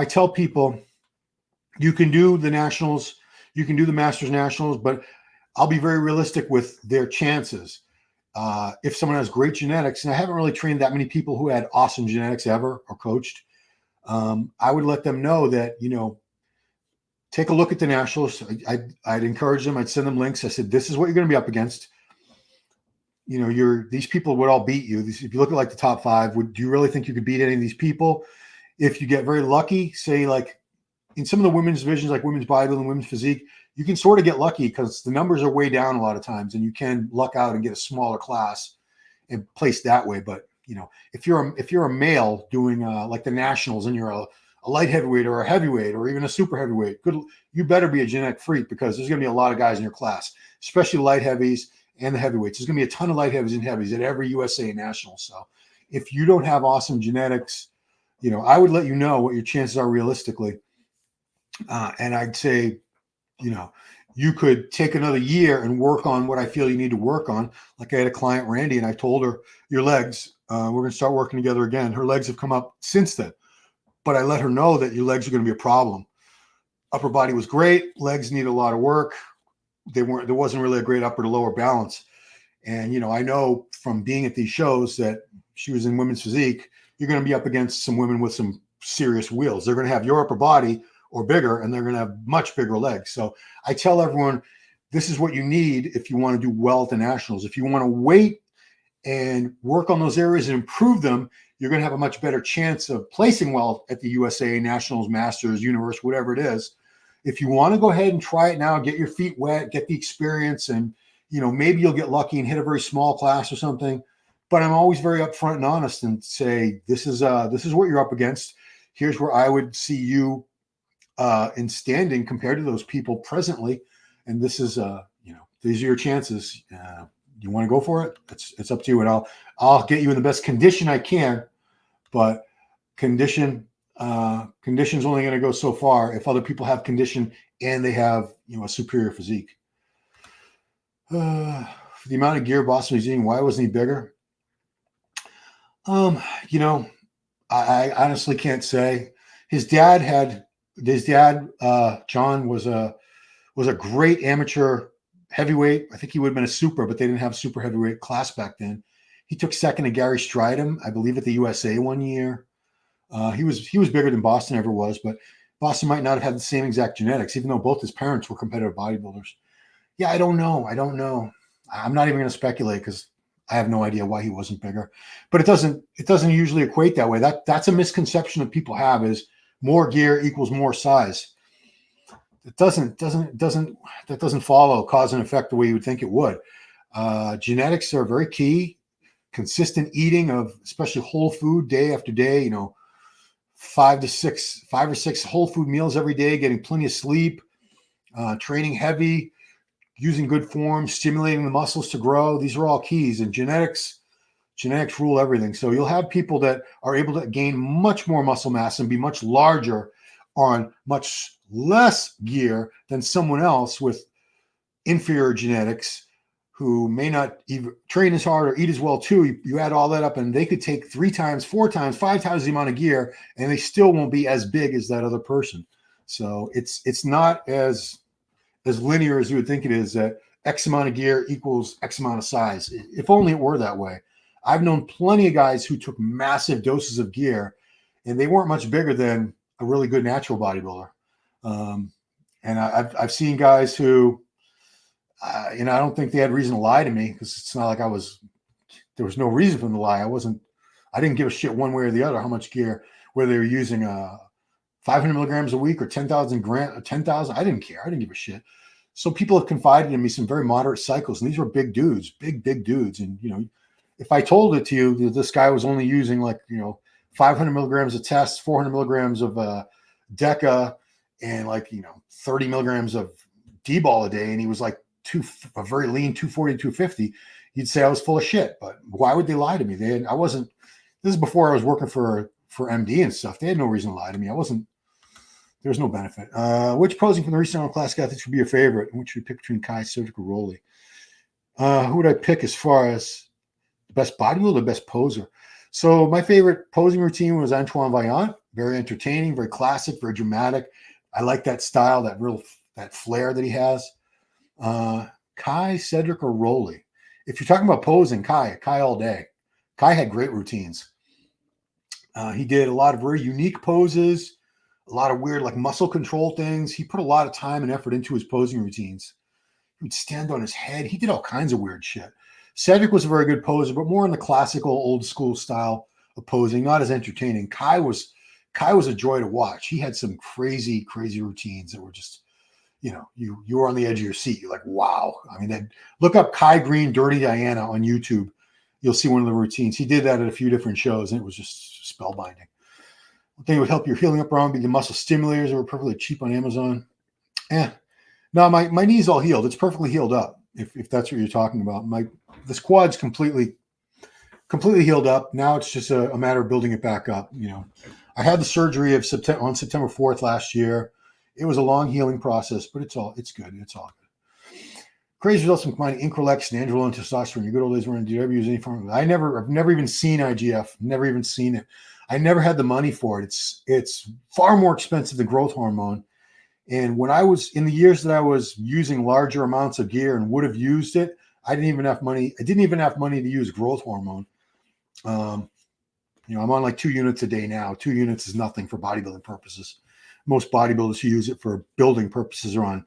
Speaker 1: tell people you can do the nationals, you can do the Masters Nationals, but I'll be very realistic with their chances. If someone has great genetics, and I haven't really trained that many people who had awesome genetics ever or coached, I would let them know that, take a look at the nationals. I'd encourage them. I'd send them links. I said, this is what you're going to be up against. These people would all beat you. If you look at like the top five, do you really think you could beat any of these people? If you get very lucky, say like in some of the women's divisions, like women's bodybuilding, women's physique, you can sort of get lucky because the numbers are way down a lot of times and you can luck out and get a smaller class and place that way. But, if you're a male doing like the nationals and you're a light heavyweight or a heavyweight or even a super heavyweight, you better be a genetic freak, because there's going to be a lot of guys in your class, especially light heavies and the heavyweights. There's going to be a ton of light heavies and heavies at every USA national. So if you don't have awesome genetics, I would let you know what your chances are realistically. And I'd say, you could take another year and work on what I feel you need to work on. Like I had a client, Randy, and I told her, your legs, we're going to start working together again. Her legs have come up since then, but I let her know that your legs are going to be a problem. Upper body was great. Legs need a lot of work. There wasn't really a great upper to lower balance. And, I know from being at these shows that she was in women's physique, you're going to be up against some women with some serious wheels. They're going to have your upper body or bigger, and they're going to have much bigger legs. So I tell everyone, this is what you need if you want to do well at the nationals. If you want to wait and work on those areas and improve them, you're going to have a much better chance of placing well at the USA, Nationals, Masters, Universe, whatever it is. If you want to go ahead and try it now, get your feet wet, get the experience, and maybe you'll get lucky and hit a very small class or something. But I'm always very upfront and honest and say, this is what you're up against. Here's where I would see you in standing compared to those people presently, and this is these are your chances. You want to go for it? It's up to you, and I'll get you in the best condition I can, but condition's only going to go so far if other people have condition and they have a superior physique. For the amount of gear Boston was eating, why wasn't he bigger? I honestly can't say. His dad, John, was a great amateur heavyweight. I think he would have been a super, but they didn't have super heavyweight class back then. He took second to Gary Stridham, I believe, at the USA one year. He was bigger than Boston ever was, but Boston might not have had the same exact genetics, even though both his parents were competitive bodybuilders. Yeah, I don't know. I'm not even going to speculate because I have no idea why he wasn't bigger. But it doesn't usually equate that way. That's a misconception that people have, is more gear equals more size. It doesn't follow cause and effect the way you would think it would. Genetics are very key. Consistent eating of especially whole food day after day, 5 or 6 whole food meals every day, getting plenty of sleep, training heavy, using good form, stimulating the muscles to grow. These are all keys, and genetics rule everything. So you'll have people that are able to gain much more muscle mass and be much larger on much less gear than someone else with inferior genetics who may not even train as hard or eat as well too. You add all that up and they could take 3 times, 4 times, 5 times the amount of gear and they still won't be as big as that other person. So it's not as linear as you would think it is, that X amount of gear equals X amount of size. If only it were that way. I've known plenty of guys who took massive doses of gear and they weren't much bigger than a really good natural bodybuilder. And I've seen guys who, I don't think they had reason to lie to me, because it's not like there was no reason for them to lie. I didn't give a shit one way or the other how much gear, whether they were using 500 milligrams a week or 10,000 grams, 10,000. I didn't care. I didn't give a shit. So people have confided in me some very moderate cycles, and these were big dudes, big dudes. And, if I told it to you that this guy was only using 500 milligrams of test, 400 milligrams of Deca, and 30 milligrams of D-ball a day, and he was a very lean 240, 250, you'd say I was full of shit. But why would they lie to me? This is before I was working for MD and stuff. They had no reason to lie to me. There was no benefit. Which posing from the recent classic athletes would be your favorite? And which would you pick between Kai, Cedric, or Rolly? Who would I pick as far as the best bodybuilder, the best poser? So my favorite posing routine was Antoine Vaillant. Very entertaining, very classic, very dramatic. I like that style, that flair that he has. Kai, Cedric, or Rolly? If you're talking about posing, Kai all day. Kai had great routines. He did a lot of very unique poses, a lot of weird muscle control things. He put a lot of time and effort into his posing routines. He would stand on his head. He did all kinds of weird shit. Cedric was a very good poser, but more in the classical old school style of posing, not as entertaining. Kai was a joy to watch. He had some crazy routines that were just, you were on the edge of your seat. You're like, wow. I mean, look up Kai Green, Dirty Diana on YouTube. you'll see one of the routines. He did that at a few different shows, and it was just spellbinding. They would help your healing up around, be the muscle stimulators that were perfectly cheap on Amazon. Yeah. No, my knee's all healed. It's perfectly healed up, if that's what you're talking about. This quad's completely healed up. Now it's just a matter of building it back up. I had the surgery on September 4th last year. It was a long healing process, but it's good. It's all good. Crazy results from combining Increlex and androgen testosterone. Your good old days when did you ever use any form of it? I've never even seen IGF. Never even seen it. I never had the money for it. It's far more expensive than growth hormone. And when I was in the years that I was using larger amounts of gear and would have used it, I didn't even have money. I didn't even have money to use growth hormone. I'm on like 2 units a day now. 2 units is nothing for bodybuilding purposes. Most bodybuilders who use it for building purposes are on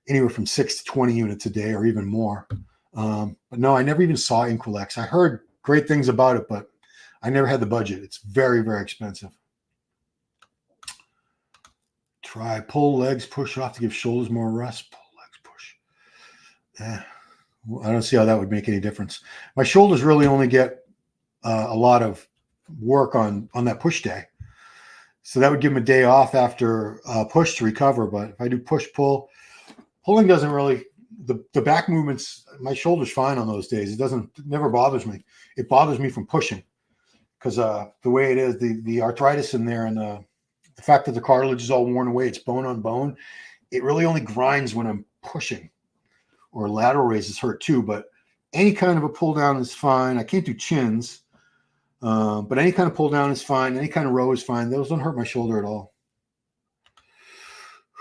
Speaker 1: anywhere from 6 to 20 units a day or even more. But no, I never even saw Increlex. I heard great things about it, but I never had the budget. It's very, very expensive. Try pull legs, push off to give shoulders more rest. Pull legs, push. I don't see how that would make any difference. My shoulders really only get a lot of work on that push day. So that would give them a day off after push to recover. But if I do push, pull, pulling doesn't really, the back movements, my shoulder's fine on those days. It never bothers me. It bothers me from pushing because the way it is, the arthritis in there and the fact that the cartilage is all worn away, it's bone on bone. It really only grinds when I'm pushing, or lateral raises hurt too. But any kind of a pull down is fine. I can't do chins, but any kind of pull down is fine. Any kind of row is fine. Those don't hurt my shoulder at all.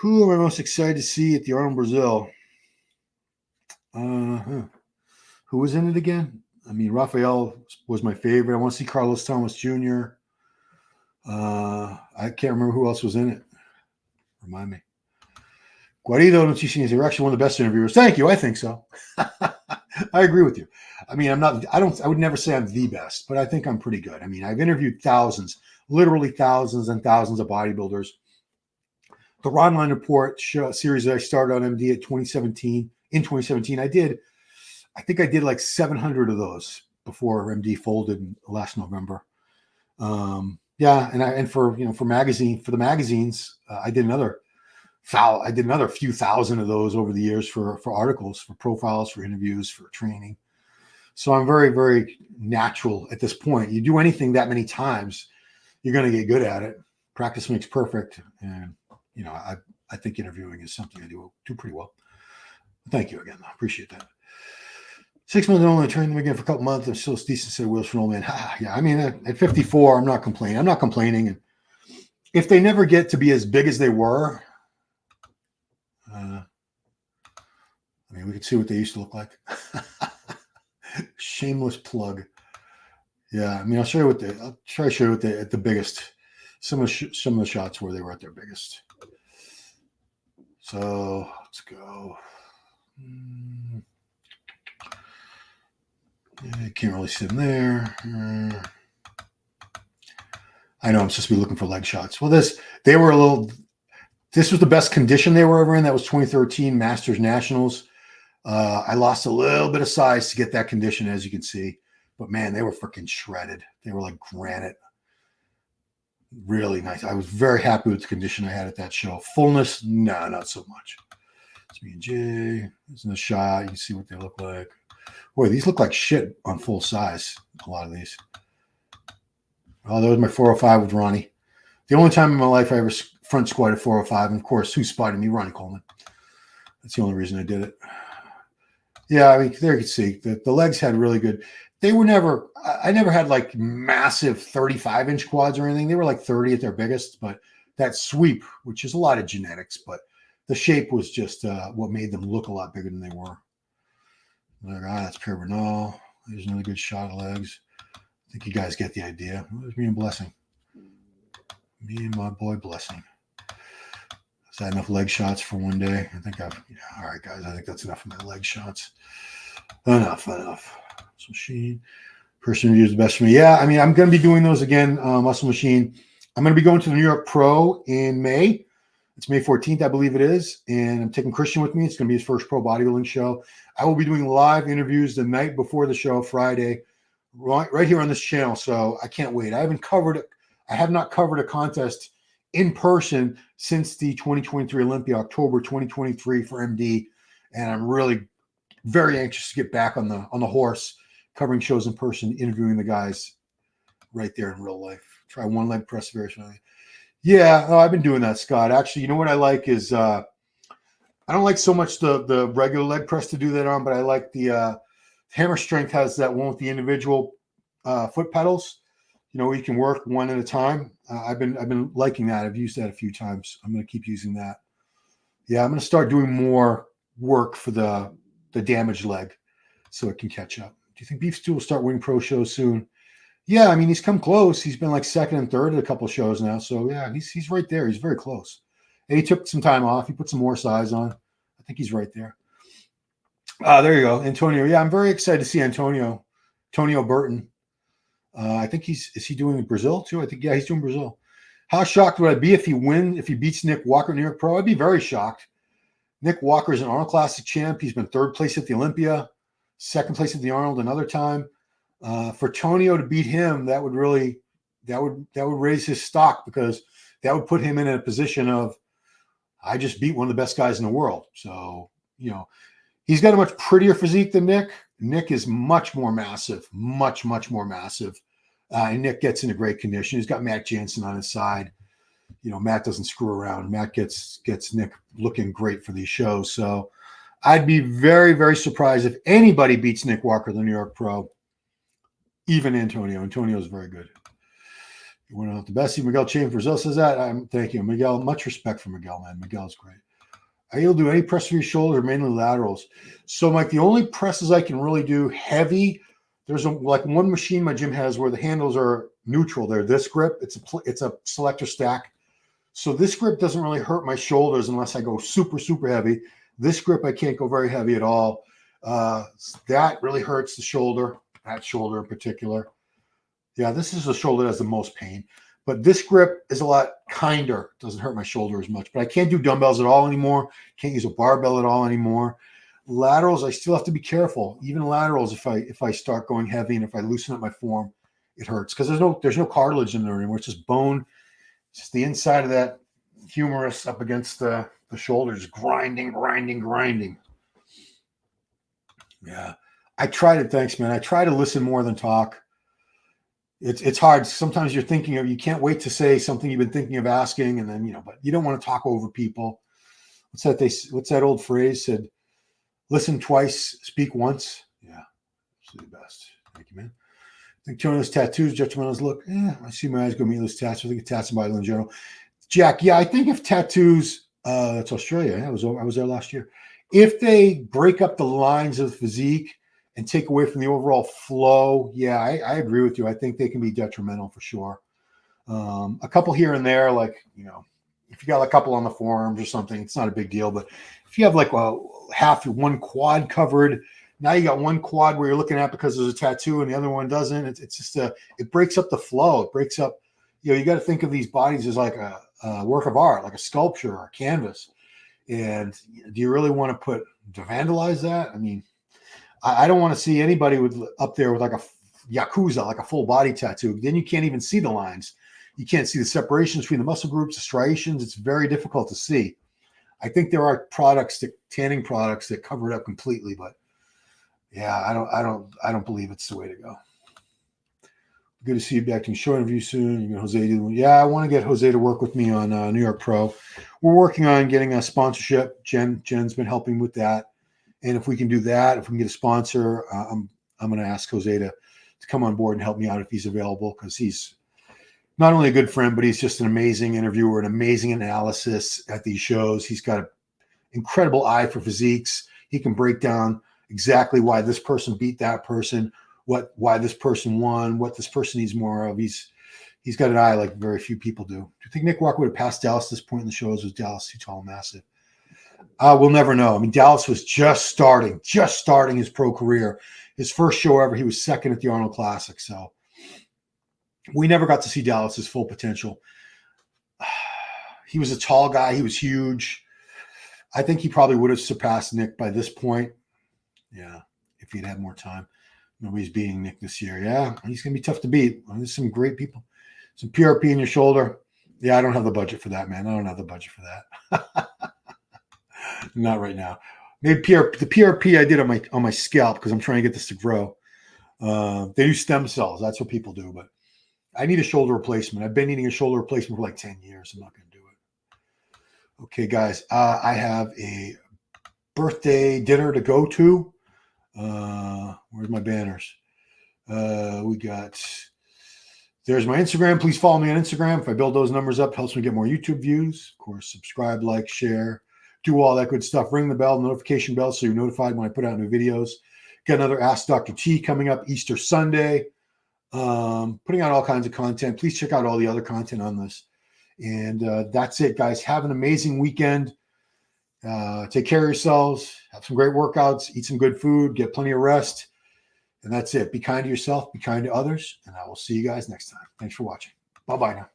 Speaker 1: Who am I most excited to see at the Arnold Brazil? Who was in it again? I mean, Raphael was my favorite. I want to see Carlos Thomas Jr. I can't remember who else was in it. Remind me. Guarido Noticias, you're actually one of the best interviewers. Thank you. I think so. I agree with you. I mean, I would never say I'm the best, but I think I'm pretty good. I mean, I've interviewed thousands, literally thousands and thousands of bodybuilders. The Ron Line Report series that I started on MD in 2017, I think I did like 700 of those before MD folded last November. And for the magazines, I did another few thousand of those over the years for articles, for profiles, for interviews, for training. So I'm very, very natural at this point. You do anything that many times, you're going to get good at it. Practice makes perfect. And, I think interviewing is something I do pretty well. Thank you again. I appreciate that. 6 months only, trained them again for a couple months. I'm still a decent set of wheels for an old man. Yeah, I mean, at 54, I'm not complaining. And if they never get to be as big as they were, we could see what they used to look like. Shameless plug. Yeah, I mean, I'll try to show you at the biggest. Some of the shots where they were at their biggest. So let's go. I can't really see them there. I know I'm supposed to be looking for leg shots. Well, this was the best condition they were ever in. That was 2013 Masters Nationals. I lost a little bit of size to get that condition, as you can see. But man, they were freaking shredded. They were like granite. Really nice. I was very happy with the condition I had at that show. Fullness, no, not so much. It's me and Jay. There's a shot. You can see what they look like. Boy, these look like shit on full size. A lot of these. Oh, that was my 405 with Ronnie. The only time in my life I ever front squatted 405. And of course, who spotted me? Ronnie Coleman. That's the only reason I did it. Yeah, I mean, there you can see the legs had really good. They were never, I never had like massive 35-inch quads or anything. They were like 30 at their biggest, but that sweep, which is a lot of genetics, but the shape was just what made them look a lot bigger than they were. Like, that's Pierre Bernal. There's another good shot of legs. I think you guys get the idea. There's me and Blessing. Me and my boy Blessing. Is that enough leg shots for one day? I think all right, guys. I think that's enough of my leg shots. Enough. Muscle Machine. Person review is the best for me. Yeah, I mean, I'm going to be doing those again. Muscle Machine. I'm going to be going to the New York Pro in May. It's May 14th, I believe it is. And I'm taking Christian with me. It's going to be his first pro bodybuilding show. I will be doing live interviews the night before the show, Friday, right here on this channel. So I can't wait. I have not covered a contest in person since the 2023 Olympia, October 2023 for MD. And I'm really very anxious to get back on the horse, covering shows in person, interviewing the guys right there in real life. Try one leg press variation. Yeah, I've been doing that, Scott. Actually, you know what I like is I don't like so much the regular leg press to do that on, but I like the hammer strength has that one with the individual foot pedals. You know, you can work one at a time. I've been liking that. I've used that a few times. I'm going to keep using that. Yeah, I'm going to start doing more work for the damaged leg so it can catch up. Do you think Beef Stew will start winning pro shows soon? Yeah, I mean, he's come close. He's been like second and third at a couple of shows now. So yeah, he's right there. He's very close. And he took some time off. He put some more size on. I think he's right there. There you go, Antonio. Yeah, I'm very excited to see Antonio Burton. I think is he doing Brazil too? I think, yeah, he's doing Brazil. How shocked would I be if he beats Nick Walker, New York Pro? I'd be very shocked. Nick Walker is an Arnold Classic champ. He's been third place at the Olympia, second place at the Arnold another time. For Tonio to beat him, that would raise his stock, because that would put him in a position of, I just beat one of the best guys in the world. So, you know, he's got a much prettier physique than Nick. Nick is much more massive, much more massive. And Nick gets into great condition. He's got Matt Jansen on his side. You know, Matt doesn't screw around. Matt gets Nick looking great for these shows. So I'd be very, very surprised if anybody beats Nick Walker, the New York Pro. Even Antonio. Antonio's very good. You went out the best. Miguel Chain Brazil says that. Thank you, Miguel. Much respect for Miguel, man. Miguel's great. Are you able to do any press for your shoulders or mainly laterals? So, Mike, the only presses I can really do heavy, there's like one machine my gym has where the handles are neutral. They're this grip. It's a selector stack. So this grip doesn't really hurt my shoulders unless I go super, super heavy. This grip, I can't go very heavy at all. That really hurts the shoulder. That shoulder in particular. Yeah, this is the shoulder that has the most pain. But this grip is a lot kinder. It doesn't hurt my shoulder as much. But I can't do dumbbells at all anymore. Can't use a barbell at all anymore. Laterals, I still have to be careful. Even laterals, if I start going heavy and if I loosen up my form, it hurts. Because there's no cartilage in there anymore. It's just bone. It's just the inside of that humerus up against the shoulders, grinding. Yeah. I try to, thanks, man. I try to listen more than talk. It's hard. Sometimes you're thinking of, you can't wait to say something you've been thinking of asking, and then, but you don't want to talk over people. What's that old phrase said? Listen twice, speak once. Yeah, it's the best. Thank you, man. I think Tonio's tattoos, judgmentals look. I see my eyes go meatless tattoos. I think it's tats and Bible in general. Jack, yeah, I think if tattoos, that's Australia. Yeah, I was there last year. If they break up the lines of the physique and take away from the overall flow, yeah, I agree with you. I think they can be detrimental for sure. A couple here and there, like, if you got a couple on the forearms or something, it's not a big deal. But if you have like half one quad covered, now you got one quad where you're looking at because there's a tattoo and the other one doesn't. It's just it breaks up the flow. It breaks up, you got to think of these bodies as like a work of art, like a sculpture or a canvas. And do you really want to vandalize that? I mean, I don't want to see anybody up there with like a Yakuza, like a full body tattoo. Then you can't even see the lines. You can't see the separations between the muscle groups, the striations. It's very difficult to see. I think there are tanning products that cover it up completely, but yeah, I don't believe it's the way to go. Good to see you back to show interview soon. You get Jose I want to get Jose to work with me on New York Pro. We're working on getting a sponsorship. Jen's been helping with that. And if we can do that, if we can get a sponsor, I'm going to ask Jose to come on board and help me out if he's available, because he's not only a good friend, but he's just an amazing interviewer, an amazing analysis at these shows. He's got an incredible eye for physiques. He can break down exactly why this person beat that person, why this person won, what this person needs more of. He's got an eye like very few people do. Do you think Nick Walker would have passed Dallas at this point in the shows? Was Dallas too tall and massive? We'll never know. I mean, Dallas was just starting his pro career. His first show ever, he was second at the Arnold Classic. So we never got to see Dallas's full potential. He was a tall guy. He was huge. I think he probably would have surpassed Nick by this point. Yeah, if he'd had more time. Nobody's beating Nick this year. Yeah, he's going to be tough to beat. Well, there's some great people. Some PRP in your shoulder. Yeah, I don't have the budget for that, man. I don't have the budget for that. Not right now. Maybe the PRP I did on my scalp because I'm trying to get this to grow. They do stem cells. That's what people do. But I need a shoulder replacement. I've been needing a shoulder replacement for like 10 years. I'm not going to do it. Okay, guys. I have a birthday dinner to go to. Where's my banners? There's my Instagram. Please follow me on Instagram. If I build those numbers up, it helps me get more YouTube views. Of course, subscribe, like, share, do all that good stuff. Ring the bell, notification bell, so you're notified when I put out new videos. Got another Ask Dr. T coming up Easter Sunday. Putting out all kinds of content. Please check out all the other content on this. And that's it, guys. Have an amazing weekend. Take care of yourselves. Have some great workouts. Eat some good food. Get plenty of rest. And that's it. Be kind to yourself. Be kind to others. And I will see you guys next time. Thanks for watching. Bye-bye now.